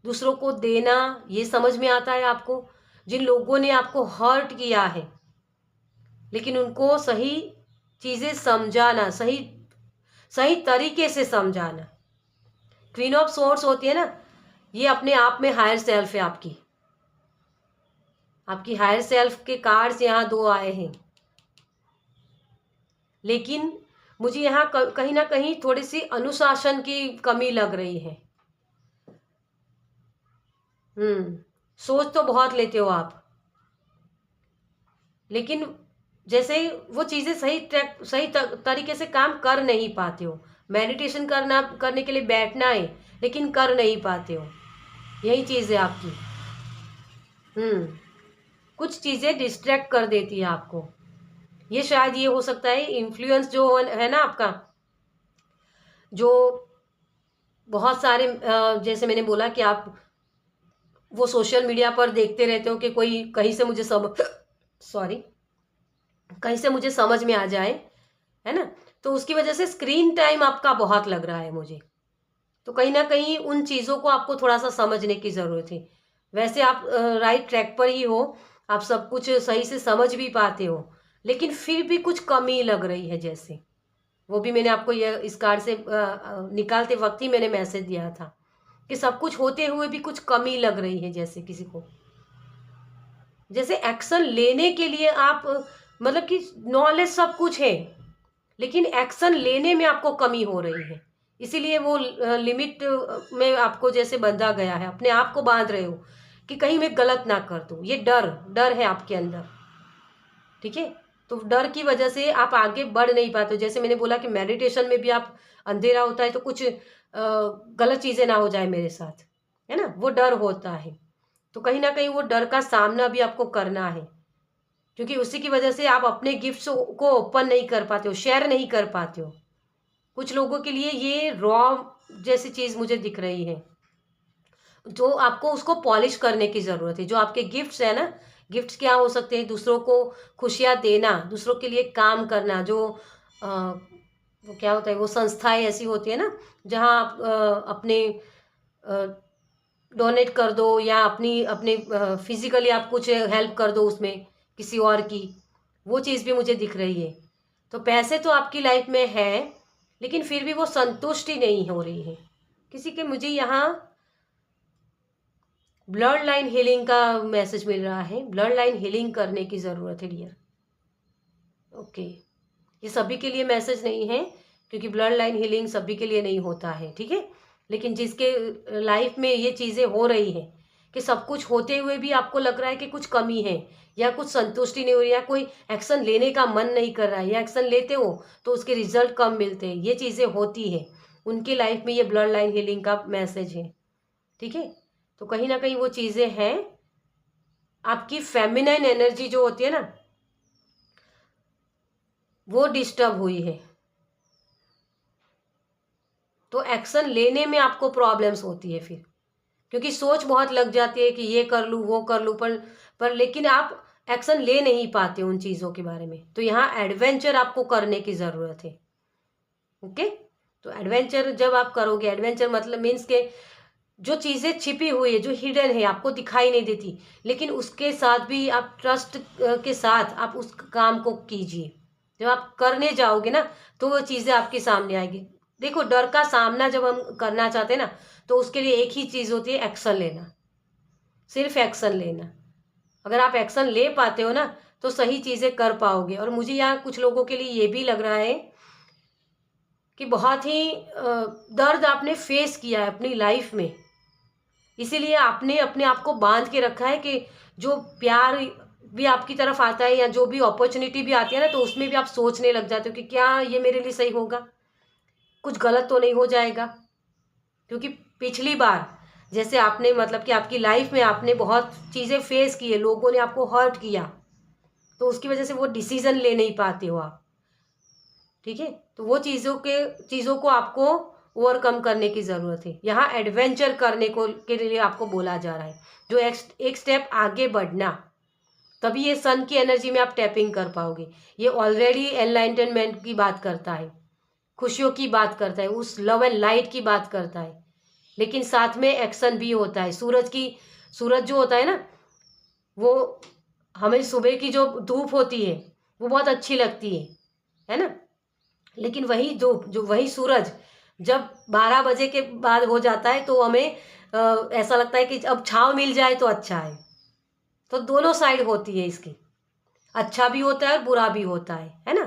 दूसरों को देना, ये समझ में आता है आपको। जिन लोगों ने आपको हर्ट किया है, लेकिन उनको सही चीज़ें समझाना, सही सही तरीके से समझाना। क्वीन ऑफ सोर्स होती है ना, ये अपने आप में हायर सेल्फ है आपकी। आपकी हायर सेल्फ के कार्ड्स यहाँ 2 आए हैं, लेकिन मुझे यहाँ कहीं ना कहीं थोड़ी सी अनुशासन की कमी लग रही है। सोच तो बहुत लेते हो आप, लेकिन जैसे वो चीज़ें सही तरीके से काम कर नहीं पाते हो। मेडिटेशन करने के लिए बैठना है, लेकिन कर नहीं पाते हो, यही चीज़ है आपकी। कुछ चीज़ें डिस्ट्रैक्ट कर देती है आपको। ये शायद ये हो सकता है इन्फ्लुएंस जो है ना आपका, जो बहुत सारे जैसे मैंने बोला कि आप वो सोशल मीडिया पर देखते रहते हो कि कोई कहीं से मुझे सॉरी, कहीं से मुझे समझ में आ जाए, है ना। तो उसकी वजह से स्क्रीन टाइम आपका बहुत लग रहा है मुझे। तो कहीं ना कहीं उन चीज़ों को आपको थोड़ा सा समझने की ज़रूरत है। वैसे आप राइट ट्रैक पर ही हो, आप सब कुछ सही से समझ भी पाते हो, लेकिन फिर भी कुछ कमी लग रही है जैसे। वो भी मैंने आपको ये इस कार्ड से निकालते वक्त ही मैंने मैसेज दिया था कि सब कुछ होते हुए भी कुछ कमी लग रही है, जैसे किसी को, जैसे एक्शन लेने के लिए आप मतलब कि नॉलेज सब कुछ है, लेकिन एक्शन लेने में आपको कमी हो रही है। इसीलिए वो लिमिट में आपको जैसे बंधा गया है, अपने आप को बांध रहे हो कि कहीं मैं गलत ना कर दूं। ये डर डर है आपके अंदर, ठीक है। तो डर की वजह से आप आगे बढ़ नहीं पाते हो। जैसे मैंने बोला कि मेडिटेशन में भी आप, अंधेरा होता है तो कुछ गलत चीज़ें ना हो जाए मेरे साथ, है ना, वो डर होता है। तो कहीं ना कहीं वो डर का सामना भी आपको करना है, क्योंकि उसी की वजह से आप अपने गिफ्ट्स को ओपन नहीं कर पाते हो, शेयर नहीं कर पाते हो। कुछ लोगों के लिए ये रॉ जैसी चीज़ मुझे दिख रही है, जो आपको उसको पॉलिश करने की ज़रूरत है। जो आपके गिफ्ट्स है ना, गिफ्ट्स क्या हो सकते हैं, दूसरों को खुशियाँ देना, दूसरों के लिए काम करना। जो वो क्या होता है, वो संस्थाएं ऐसी होती है ना जहाँ आप अपने डोनेट कर दो या अपने फिजिकली आप कुछ हेल्प कर दो उसमें किसी और की, वो चीज़ भी मुझे दिख रही है। तो पैसे तो आपकी लाइफ में है, लेकिन फिर भी वो संतुष्टि नहीं हो रही है किसी के। मुझे यहाँ ब्लड लाइन हीलिंग का मैसेज मिल रहा है, ब्लड लाइन हीलिंग करने की ज़रूरत है डियर। ओके, ये सभी के लिए मैसेज नहीं है, क्योंकि ब्लड लाइन हीलिंग सभी के लिए नहीं होता है, ठीक है। लेकिन जिसके लाइफ में ये चीज़ें हो रही हैं कि सब कुछ होते हुए भी आपको लग रहा है कि कुछ कमी है, या कुछ संतुष्टि नहीं हो रही, या कोई एक्शन लेने का मन नहीं कर रहा है, या एक्शन लेते हो तो उसके रिजल्ट कम मिलते हैं, ये चीज़ें होती है उनकी लाइफ में, ये ब्लड लाइन हीलिंग का मैसेज है, ठीक है। तो कहीं ना कहीं वो चीज़ें हैं, आपकी फेमिनाइन एनर्जी जो होती है ना, वो डिस्टर्ब हुई है, तो एक्शन लेने में आपको प्रॉब्लम्स होती है फिर, क्योंकि सोच बहुत लग जाती है कि ये कर लूँ वो कर लूँ, पर लेकिन आप एक्शन ले नहीं पाते उन चीज़ों के बारे में। तो यहाँ एडवेंचर आपको करने की ज़रूरत है। ओके, तो एडवेंचर जब आप करोगे, एडवेंचर मतलब मीन्स के जो चीज़ें छिपी हुई है, जो हिडन है, आपको दिखाई नहीं देती, लेकिन उसके साथ भी आप ट्रस्ट के साथ आप उस काम को कीजिए। जब आप करने जाओगे ना, तो वो चीज़ें आपके सामने आएगी। देखो, डर का सामना जब हम करना चाहते हैं ना, तो उसके लिए एक ही चीज़ होती है, एक्शन लेना, सिर्फ एक्शन लेना। अगर आप एक्शन ले पाते हो ना, तो सही चीज़ें कर पाओगे। और मुझे यहाँ कुछ लोगों के लिए ये भी लग रहा है कि बहुत ही दर्द आपने फेस किया है अपनी लाइफ में, इसीलिए आपने अपने आप को बांध के रखा है कि जो प्यार भी आपकी तरफ आता है या जो भी अपॉर्चुनिटी भी आती है ना, तो उसमें भी आप सोचने लग जाते हो कि क्या ये मेरे लिए सही होगा, कुछ गलत तो नहीं हो जाएगा। क्योंकि पिछली बार जैसे आपने मतलब कि आपकी लाइफ में आपने बहुत चीज़ें फेस की है, लोगों ने आपको हर्ट किया, तो उसकी वजह से वो डिसीजन ले नहीं पाते हो आप, ठीक है। तो वो चीज़ों को आपको ओवरकम करने की ज़रूरत है। यहाँ एडवेंचर करने को के लिए आपको बोला जा रहा है, जो एक स्टेप आगे बढ़ना, तभी ये सन की एनर्जी में आप टैपिंग कर पाओगे। ये ऑलरेडी एनलाइटनमेंट की बात करता है, खुशियों की बात करता है, उस लव एंड लाइट की बात करता है, लेकिन साथ में एक्शन भी होता है। सूरज जो होता है ना, वो हमें सुबह की जो धूप होती है वो बहुत अच्छी लगती है ना। लेकिन वही धूप, जो वही सूरज जब 12 बजे के बाद हो जाता है, तो हमें ऐसा लगता है कि अब छाँव मिल जाए तो अच्छा है। तो दोनों साइड होती है इसकी, अच्छा भी होता है और बुरा भी होता है ना।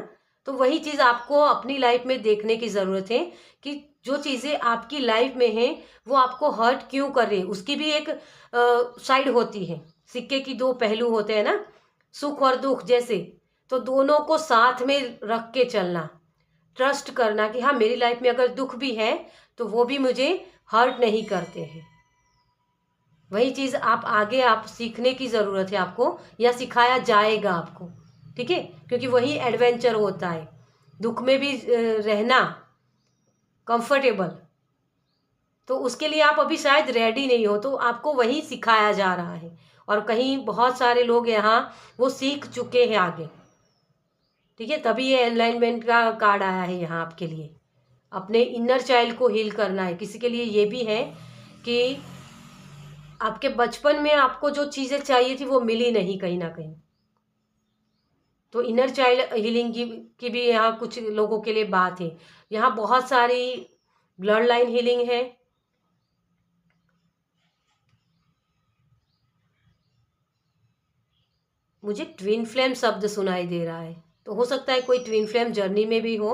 तो वही चीज़ आपको अपनी लाइफ में देखने की ज़रूरत है कि जो चीज़ें आपकी लाइफ में हैं वो आपको हर्ट क्यों कर रही है, उसकी भी एक साइड होती है। सिक्के की दो पहलू होते हैं ना, सुख और दुख जैसे। तो दोनों को साथ में रख के चलना, ट्रस्ट करना कि हाँ, मेरी लाइफ में अगर दुख भी है तो वो भी मुझे हर्ट नहीं करते हैं। वही चीज़ आप आगे आप सीखने की ज़रूरत है आपको, या सिखाया जाएगा आपको, ठीक है। क्योंकि वही एडवेंचर होता है, दुख में भी रहना कंफर्टेबल। तो उसके लिए आप अभी शायद रेडी नहीं हो, तो आपको वही सिखाया जा रहा है। और कहीं बहुत सारे लोग यहाँ वो सीख चुके हैं आगे, ठीक है। तभी ये एनलाइनमेंट का कार्ड आया है यहाँ आपके लिए। अपने इनर चाइल्ड को हील करना है। किसी के लिए ये भी है कि आपके बचपन में आपको जो चीज़ें चाहिए थी वो मिली नहीं कहीं ना कहीं, तो इनर चाइल्ड हीलिंग की भी यहाँ कुछ लोगों के लिए बात है। यहाँ बहुत सारी ब्लड लाइन हीलिंग है। मुझे ट्विन फ्लेम शब्द सुनाई दे रहा है, तो हो सकता है कोई ट्विन फ्लेम जर्नी में भी हो,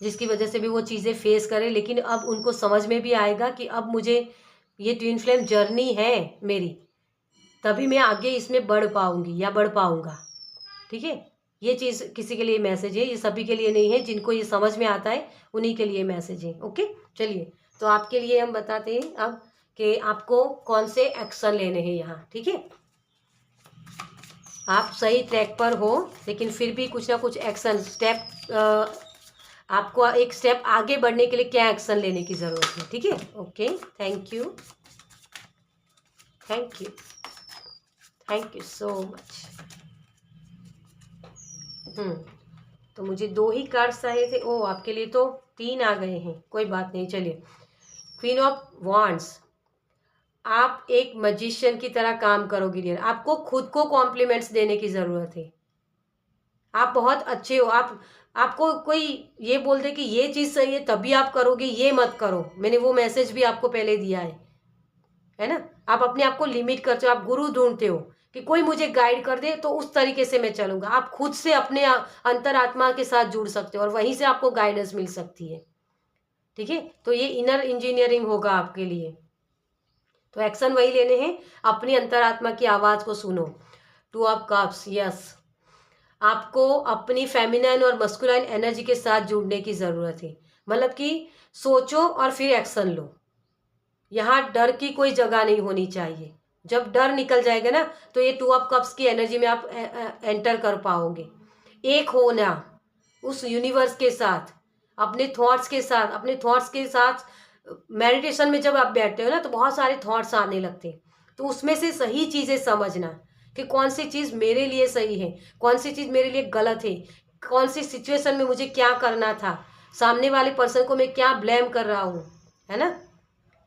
जिसकी वजह से भी वो चीज़ें फेस करे, लेकिन अब उनको समझ में भी आएगा कि अब मुझे ये ट्विन फ्लेम जर्नी है मेरी, तभी मैं आगे इसमें बढ़ पाऊंगी या बढ़ पाऊंगा, ठीक है। ये चीज़ किसी के लिए मैसेज है, ये सभी के लिए नहीं है। जिनको ये समझ में आता है उन्हीं के लिए मैसेज है। ओके, चलिए, तो आपके लिए हम बताते हैं अब कि आपको कौन से एक्शन लेने हैं यहाँ, ठीक है। आप सही ट्रैक पर हो, लेकिन फिर भी कुछ ना कुछ एक्शन स्टेप, आपको एक स्टेप आगे बढ़ने के लिए क्या एक्शन लेने की ज़रूरत है, ठीक है। Okay, thank you, thank you, thank you so much. तो मुझे 2 ही कार्ड्स आए थे। ओ, आपके लिए तो 3 आ गए हैं, कोई बात नहीं, चलिए। क्वीन ऑफ वांड्स, आप एक मैजिशियन की तरह काम करोगे डियर। आपको खुद को कॉम्प्लीमेंट्स देने की ज़रूरत है। आप बहुत अच्छे हो। आपको कोई ये बोल दे कि ये चीज़ सही है तभी आप करोगे, ये मत करो। मैंने वो मैसेज भी आपको पहले दिया है ना। आप अपने आप को लिमिट करते हो, आप गुरु ढूंढते हो कि कोई मुझे गाइड कर दे तो उस तरीके से मैं चलूंगा। आप खुद से अपने अंतरात्मा के साथ जुड़ सकते हो और वहीं से आपको गाइडेंस मिल सकती है। ठीक है, तो ये इनर इंजीनियरिंग होगा आपके लिए। तो एक्शन वही लेने हैं, अपनी अंतरात्मा की आवाज़ को सुनो। टू ऑफ कप्स, यस, आपको अपनी फेमिनाइन और मस्कुलाइन एनर्जी के साथ जुड़ने की ज़रूरत है। मतलब कि सोचो और फिर एक्शन लो। यहाँ डर की कोई जगह नहीं होनी चाहिए। जब डर निकल जाएगा ना तो ये टू ऑफ कप्स की एनर्जी में आप एंटर कर पाओगे। एक होना उस यूनिवर्स के साथ, अपने थॉट्स के साथ, अपने थॉट्स के साथ। मेडिटेशन में जब आप बैठते हो ना तो बहुत सारे थॉट्स आने लगते हैं, तो उसमें से सही चीज़ें समझना कि कौन सी चीज़ मेरे लिए सही है, कौन सी चीज़ मेरे लिए गलत है, कौन सी सिचुएशन में मुझे क्या करना था, सामने वाले पर्सन को मैं क्या ब्लेम कर रहा हूँ, है ना।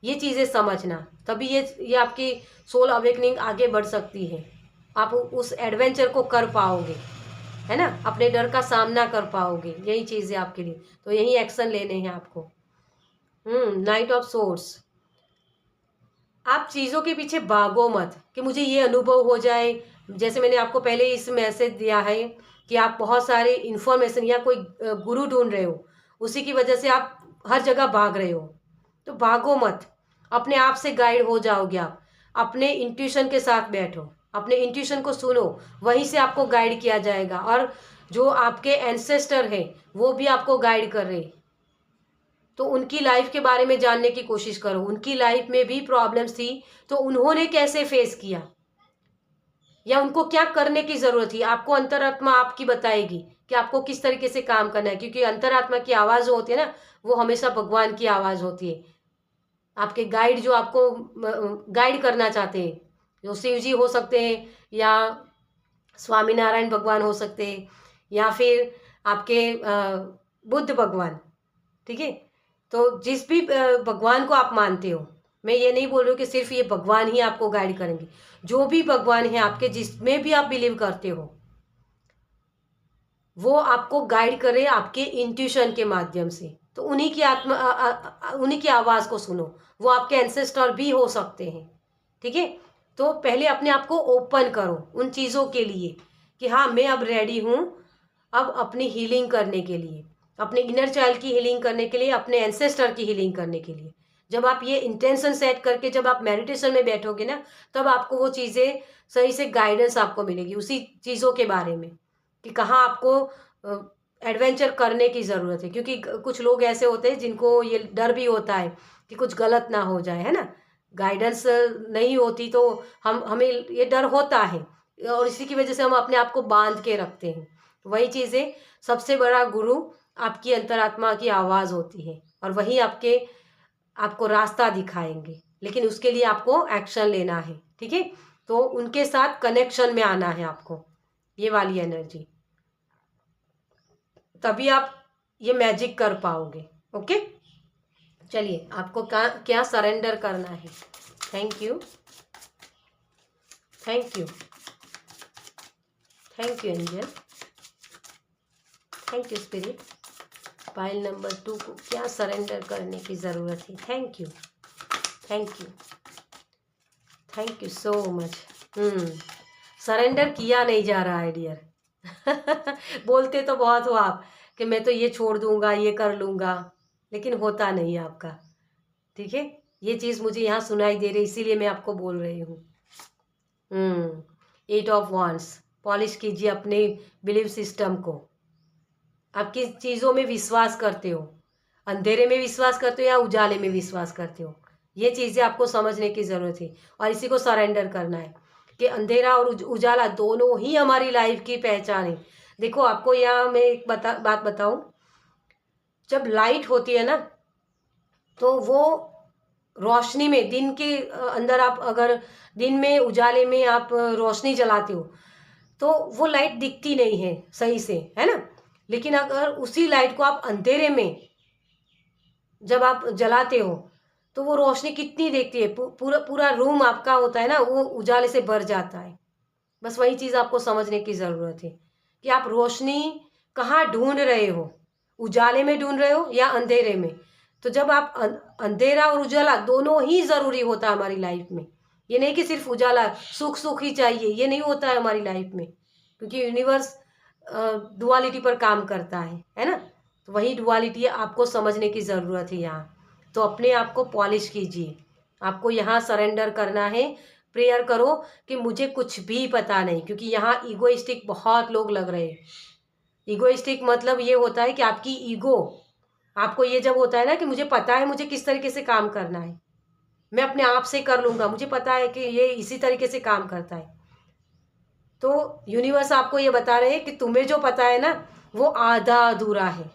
ये चीज़ें समझना, तभी ये आपकी सोल अवेकनिंग आगे बढ़ सकती है। आप उस एडवेंचर को कर पाओगे, है ना, अपने डर का सामना कर पाओगे। यही चीज़ है आपके लिए, तो यही एक्शन लेने हैं आपको। नाइट ऑफ सोर्स, आप चीज़ों के पीछे भागो मत कि मुझे ये अनुभव हो जाए। जैसे मैंने आपको पहले इस मैसेज दिया है कि आप बहुत सारे इन्फॉर्मेशन या कोई गुरु ढूंढ रहे हो, उसी की वजह से आप हर जगह भाग रहे हो। तो भागो मत, अपने आप से गाइड हो जाओगे आप। अपने इंट्यूशन के साथ बैठो, अपने इंट्यूशन को सुनो, वहीं से आपको गाइड किया जाएगा। और जो आपके एंसेस्टर हैं वो भी आपको गाइड कर रहे हैं, तो उनकी लाइफ के बारे में जानने की कोशिश करो। उनकी लाइफ में भी प्रॉब्लम्स थी, तो उन्होंने कैसे फेस किया या उनको क्या करने की ज़रूरत थी, आपको अंतरात्मा आपकी बताएगी कि आपको किस तरीके से काम करना है। क्योंकि अंतरात्मा की आवाज़ जो होती है ना, वो हमेशा भगवान की आवाज़ होती है। आपके गाइड जो आपको गाइड करना चाहते हैं, जो शिव जी हो सकते हैं या स्वामीनारायण भगवान हो सकते हैं या फिर आपके बुद्ध भगवान। ठीक है, तो जिस भी भगवान को आप मानते हो, मैं ये नहीं बोल रही हूँ कि सिर्फ ये भगवान ही आपको गाइड करेंगे। जो भी भगवान है आपके, जिसमें भी आप बिलीव करते हो, वो आपको गाइड करे आपके इंट्यूशन के माध्यम से। तो उन्हीं की उन्हीं की आवाज़ को सुनो। वो आपके एंसेस्टर भी हो सकते हैं। ठीक है, तो पहले अपने आप को ओपन करो उन चीज़ों के लिए कि हाँ, मैं अब रेडी हूँ अब अपनी हीलिंग करने के लिए, अपने इनर चाइल्ड की हीलिंग करने के लिए, अपने एंसेस्टर की हीलिंग करने के लिए। जब आप ये इंटेंशन सेट करके जब आप मेडिटेशन में बैठोगे ना, तब आपको वो चीज़ें सही से गाइडेंस आपको मिलेगी उसी चीज़ों के बारे में कि कहाँ आपको एडवेंचर करने की ज़रूरत है। क्योंकि कुछ लोग ऐसे होते हैं जिनको ये डर भी होता है कि कुछ गलत ना हो जाए, है ना। गाइडेंस नहीं होती तो हमें ये डर होता है, और इसी की वजह से हम अपने आप को बांध के रखते हैं। वही चीज़ें, सबसे बड़ा गुरु आपकी अंतरात्मा की आवाज़ होती है, और वही आपको रास्ता दिखाएंगे। लेकिन उसके लिए आपको एक्शन लेना है। ठीक है, तो उनके साथ कनेक्शन में आना है आपको, ये वाली एनर्जी, तभी आप ये मैजिक कर पाओगे। ओके, चलिए, आपको क्या सरेंडर करना है। Thank you, thank you, thank you angel, thank you spirit. Pile number 2 को क्या सरेंडर करने की ज़रूरत है। Thank you, thank you, thank you so much. Surrender किया नहीं जा रहा है डियर। बोलते तो बहुत हो आप कि मैं तो ये छोड़ दूंगा, ये कर लूँगा, लेकिन होता नहीं है आपका। ठीक है, ये चीज़ मुझे यहाँ सुनाई दे रही, इसीलिए मैं आपको बोल रही हूँ। 8 ऑफ वांड्स, पॉलिश कीजिए अपने बिलीव सिस्टम को। आप किस चीज़ों में विश्वास करते हो, अंधेरे में विश्वास करते हो या उजाले में विश्वास करते हो, ये चीज़ें आपको समझने की ज़रूरत है और इसी को सरेंडर करना है कि अंधेरा और उजाला दोनों ही हमारी लाइफ की पहचान है। देखो, आपको यहाँ मैं एक बात बताऊँ, जब लाइट होती है ना, तो वो रोशनी में, दिन के अंदर आप अगर दिन में उजाले में आप रोशनी जलाते हो तो वो लाइट दिखती नहीं है सही से, है ना। लेकिन अगर उसी लाइट को आप अंधेरे में जब आप जलाते हो तो वो रोशनी कितनी देखती है, पूरा पूरा रूम आपका होता है ना, वो उजाले से भर जाता है। बस वही चीज़ आपको समझने की ज़रूरत है कि आप रोशनी कहाँ ढूंढ रहे हो, उजाले में ढूंढ रहे हो या अंधेरे में। तो जब आप अंधेरा और उजाला दोनों ही ज़रूरी होता है हमारी लाइफ में। ये नहीं कि सिर्फ उजाला सुख सुख ही चाहिए, ये नहीं होता है हमारी लाइफ में, क्योंकि यूनिवर्स डुअलिटी पर काम करता है ना। तो वही डुअलिटी आपको समझने की ज़रूरत है यहाँ। तो अपने आप को पॉलिश कीजिए, आपको यहाँ सरेंडर करना है। प्रेयर करो कि मुझे कुछ भी पता नहीं, क्योंकि यहाँ ईगोइस्टिक बहुत लोग लग रहे हैं। ईगोइस्टिक मतलब ये होता है कि आपकी ईगो, आपको ये जब होता है ना कि मुझे पता है मुझे किस तरीके से काम करना है, मैं अपने आप से कर लूँगा, मुझे पता है कि ये इसी तरीके से काम करता है। तो यूनिवर्स आपको ये बता रहे हैं कि तुम्हें जो पता है ना वो आधा अधूरा है,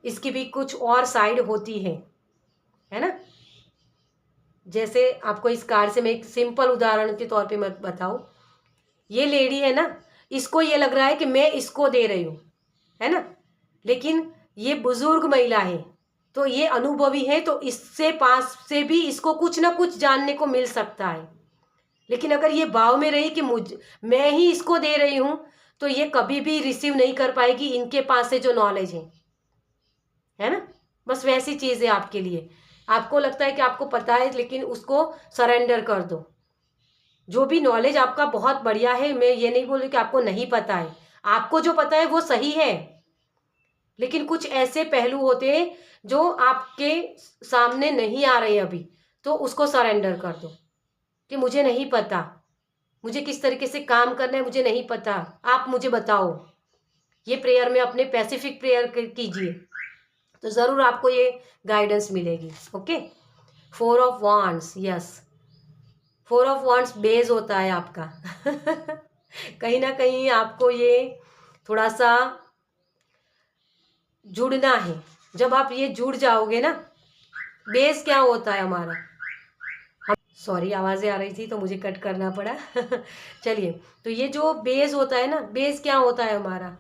इसकी भी कुछ और साइड होती है ना। जैसे आपको इस कार्ड से मैं एक सिंपल उदाहरण के तौर पे मैं बताऊं, ये लेडी है ना, इसको ये लग रहा है कि मैं इसको दे रही हूँ, है ना, लेकिन ये बुजुर्ग महिला है, तो ये अनुभवी है, तो इससे पास से भी इसको कुछ ना कुछ जानने को मिल सकता है। लेकिन अगर ये भाव में रही कि मैं ही इसको दे रही हूँ, तो ये कभी भी रिसीव नहीं कर पाएगी इनके पास से जो नॉलेज है ना। बस वैसी चीज़ है आपके लिए। आपको लगता है कि आपको पता है, लेकिन उसको सरेंडर कर दो। जो भी नॉलेज आपका बहुत बढ़िया है, मैं ये नहीं बोल रही कि आपको नहीं पता है, आपको जो पता है वो सही है, लेकिन कुछ ऐसे पहलू होते हैं जो आपके सामने नहीं आ रहे अभी, तो उसको सरेंडर कर दो कि मुझे नहीं पता, मुझे किस तरीके से काम करना है मुझे नहीं पता, आप मुझे बताओ। ये प्रेयर में अपने पैसिफिक प्रेयर कीजिए, तो ज़रूर आपको ये गाइडेंस मिलेगी। Okay, 4 of wands, yes, 4 of wands base होता है आपका कहीं ना कहीं आपको ये थोड़ा सा जुड़ना है। जब आप ये जुड़ जाओगे ना, बेस क्या होता है हमारा, सॉरी आवाज़ें आ रही थी तो मुझे कट करना पड़ा चलिए, तो ये जो बेस होता है ना, बेस क्या होता है हमारा,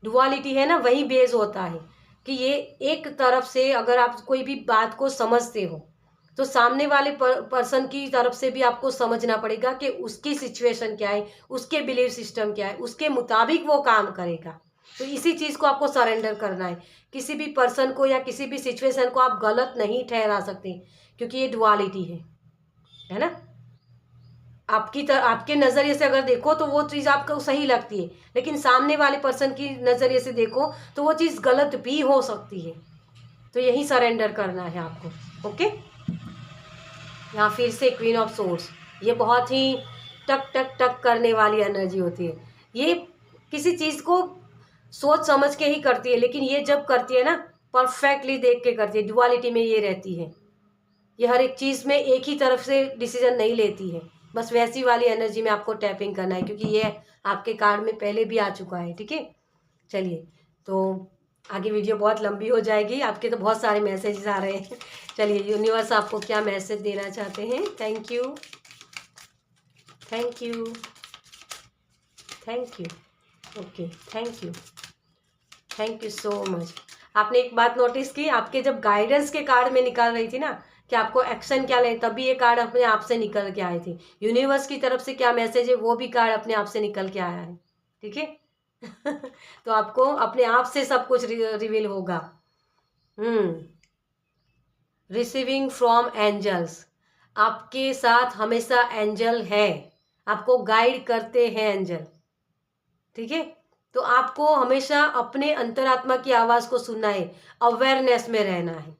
डुअलिटी है ना, वही बेस होता है कि ये एक तरफ से अगर आप कोई भी बात को समझते हो, तो सामने वाले पर्सन की तरफ से भी आपको समझना पड़ेगा कि उसकी सिचुएशन क्या है, उसके बिलीव सिस्टम क्या है, उसके मुताबिक वो काम करेगा। तो इसी चीज़ को आपको सरेंडर करना है। किसी भी पर्सन को या किसी भी सिचुएशन को आप गलत नहीं ठहरा सकते, क्योंकि ये डुअलिटी है ना। आपके नज़रिए से अगर देखो तो वो चीज़ आपको सही लगती है, लेकिन सामने वाले पर्सन की नज़रिए से देखो तो वो चीज़ गलत भी हो सकती है। तो यही सरेंडर करना है आपको। ओके, यहाँ फिर से क्वीन ऑफ सोर्स, ये बहुत ही टक टक टक करने वाली एनर्जी होती है। ये किसी चीज़ को सोच समझ के ही करती है, लेकिन ये जब करती है ना, परफेक्टली देख के करती है। डुअलिटी में ये रहती है, ये हर एक चीज़ में एक ही तरफ से डिसीजन नहीं लेती है। बस वैसी वाली एनर्जी में आपको टैपिंग करना है, क्योंकि ये आपके कार्ड में पहले भी आ चुका है। ठीक है, चलिए, तो आगे वीडियो बहुत लंबी हो जाएगी, आपके तो बहुत सारे मैसेजेस आ रहे हैं चलिए, यूनिवर्स आपको क्या मैसेज देना चाहते हैं। Thank you, thank you, thank you, okay, thank you, thank you so much. आपने एक बात नोटिस की, आपके जब गाइडेंस के कार्ड में निकाल रही थी ना कि आपको एक्शन क्या ले, तभी ये कार्ड अपने आप से निकल के आए थे। यूनिवर्स की तरफ से क्या मैसेज है वो भी कार्ड अपने आप से निकल के आया है। ठीक है तो आपको अपने आप से सब कुछ रिवील होगा। रिसीविंग फ्रॉम एंजल्स, आपके साथ हमेशा एंजल है, आपको गाइड करते हैं एंजल। ठीक है, तो आपको हमेशा अपने अंतरात्मा की आवाज़ को सुनना है, अवेयरनेस में रहना है।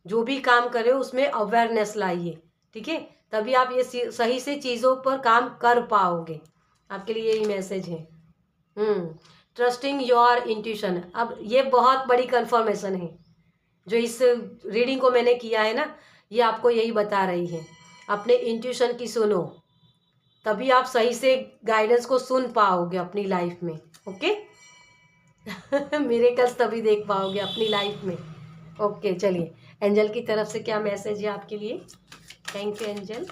जो भी काम कर रहे हो उसमें अवेयरनेस लाइए। ठीक है, तभी आप ये सही से चीज़ों पर काम कर पाओगे। आपके लिए यही मैसेज है। ट्रस्टिंग योर इंट्यूशन, अब ये बहुत बड़ी कंफर्मेशन है जो इस रीडिंग को मैंने किया है ना, ये आपको यही बता रही है। अपने इंट्यूशन की सुनो, तभी आप सही से गाइडेंस को सुन पाओगे अपनी लाइफ में। ओके मिरेकल्स तभी देख पाओगे अपनी लाइफ में। ओके, चलिए, एंजल की तरफ से क्या मैसेज है आपके लिए। Thank you angel,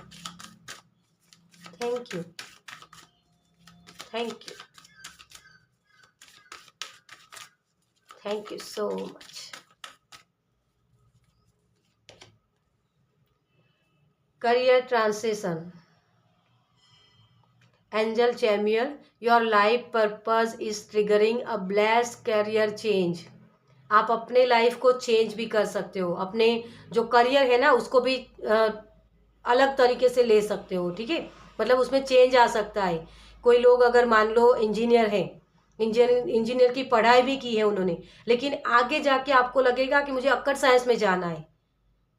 thank you, thank you, thank you so much. Career transition, angel Chamuel, your life purpose is triggering a blessed career change. आप अपने लाइफ को चेंज भी कर सकते हो, अपने जो करियर है ना उसको भी अलग तरीके से ले सकते हो, ठीक है। मतलब उसमें चेंज आ सकता है। कोई लोग अगर मान लो इंजीनियर हैं, इंजीनियर की पढ़ाई भी की है उन्होंने, लेकिन आगे जाके आपको लगेगा कि मुझे अक्कर साइंस में जाना है,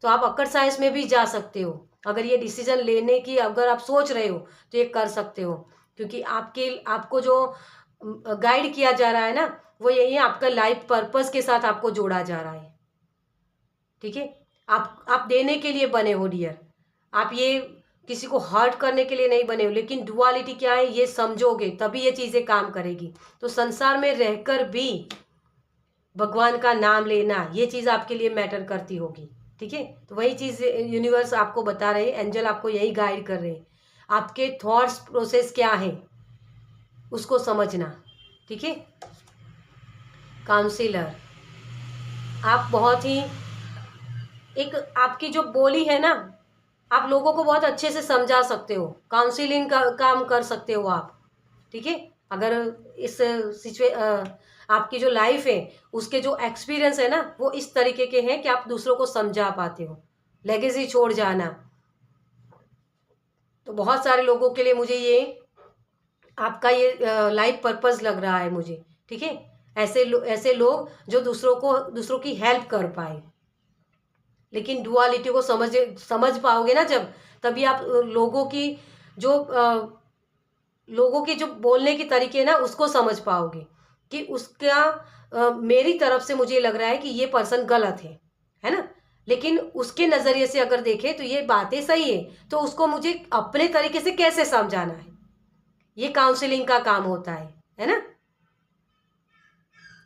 तो आप अक्कर साइंस में भी जा सकते हो। अगर ये डिसीजन लेने की अगर आप सोच रहे हो तो ये कर सकते हो, क्योंकि आपको जो गाइड किया जा रहा है ना वो यही है, आपका लाइफ पर्पस के साथ आपको जोड़ा जा रहा है, ठीक है। आप देने के लिए बने हो डियर, आप ये किसी को हर्ट करने के लिए नहीं बने हो। लेकिन डुअलिटी क्या है ये समझोगे तभी ये चीजें काम करेगी। तो संसार में रहकर भी भगवान का नाम लेना ये चीज आपके लिए मैटर करती होगी, ठीक है। तो वही चीज यूनिवर्स आपको बता रहे हैं, एंजल आपको यही गाइड कर रहे हैं। आपके थॉट्स प्रोसेस क्या है उसको समझना, ठीक है। काउंसिलर, आप बहुत ही एक आपकी जो बोली है ना, आप लोगों को बहुत अच्छे से समझा सकते हो, काउंसिलिंग का काम कर सकते हो आप, ठीक है। अगर इस आपकी जो लाइफ है उसके जो एक्सपीरियंस है ना वो इस तरीके के हैं कि आप दूसरों को समझा पाते हो, लेगेसी छोड़ जाना। तो बहुत सारे लोगों के लिए मुझे ये आपका ये लाइफ पर्पस लग रहा है मुझे, ठीक है। ऐसे लोग जो दूसरों की हेल्प कर पाए। लेकिन डुअलिटी को समझ पाओगे ना जब, तभी आप लोगों की जो बोलने की तरीके है ना उसको समझ पाओगे कि उसका मेरी तरफ से मुझे लग रहा है कि ये पर्सन गलत है ना। लेकिन उसके नजरिए से अगर देखें तो ये बातें सही है, तो उसको मुझे अपने तरीके से कैसे समझाना है, ये काउंसलिंग का काम होता है ना।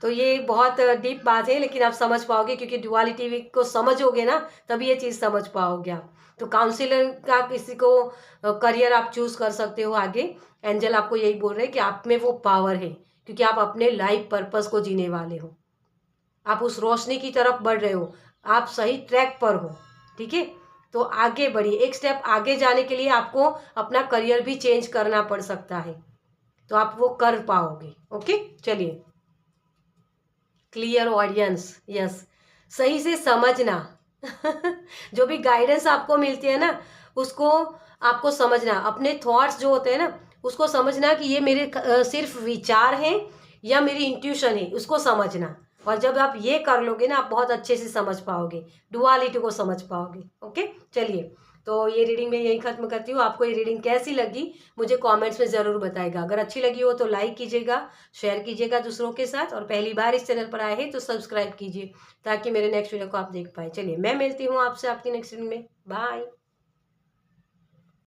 तो ये बहुत डीप बात है, लेकिन आप समझ पाओगे क्योंकि डुअलिटी को समझोगे ना तभी ये चीज़ समझ पाओगे आप। तो काउंसलर का किसी को करियर आप चूज कर सकते हो आगे। एंजल आपको यही बोल रहे हैं कि आप में वो पावर है, क्योंकि आप अपने लाइफ पर्पस को जीने वाले हो, आप उस रोशनी की तरफ बढ़ रहे हो, आप सही ट्रैक पर हो, ठीक है। तो आगे बढ़िए, एक स्टेप आगे जाने के लिए आपको अपना करियर भी चेंज करना पड़ सकता है, तो आप वो कर पाओगे। ओके, चलिए। क्लियर ऑडियंस, यस, सही से समझना जो भी गाइडेंस आपको मिलती है ना उसको आपको समझना, अपने थॉट्स जो होते हैं ना उसको समझना कि ये मेरे सिर्फ विचार हैं या मेरी इंट्यूशन है, उसको समझना। और जब आप ये कर लोगे ना आप बहुत अच्छे से समझ पाओगे, डुअलिटी को समझ पाओगे। ओके, चलिए, तो ये रीडिंग मैं यही खत्म करती हूँ। आपको ये रीडिंग कैसी लगी मुझे कमेंट्स में ज़रूर बताएगा। अगर अच्छी लगी हो तो लाइक कीजिएगा, शेयर कीजिएगा दूसरों के साथ, और पहली बार इस चैनल पर आए हैं तो सब्सक्राइब कीजिए ताकि मेरे नेक्स्ट वीडियो को आप देख पाए। चलिए, मैं मिलती हूँ आपसे आपकी नेक्स्ट रीडिंग में। बाय।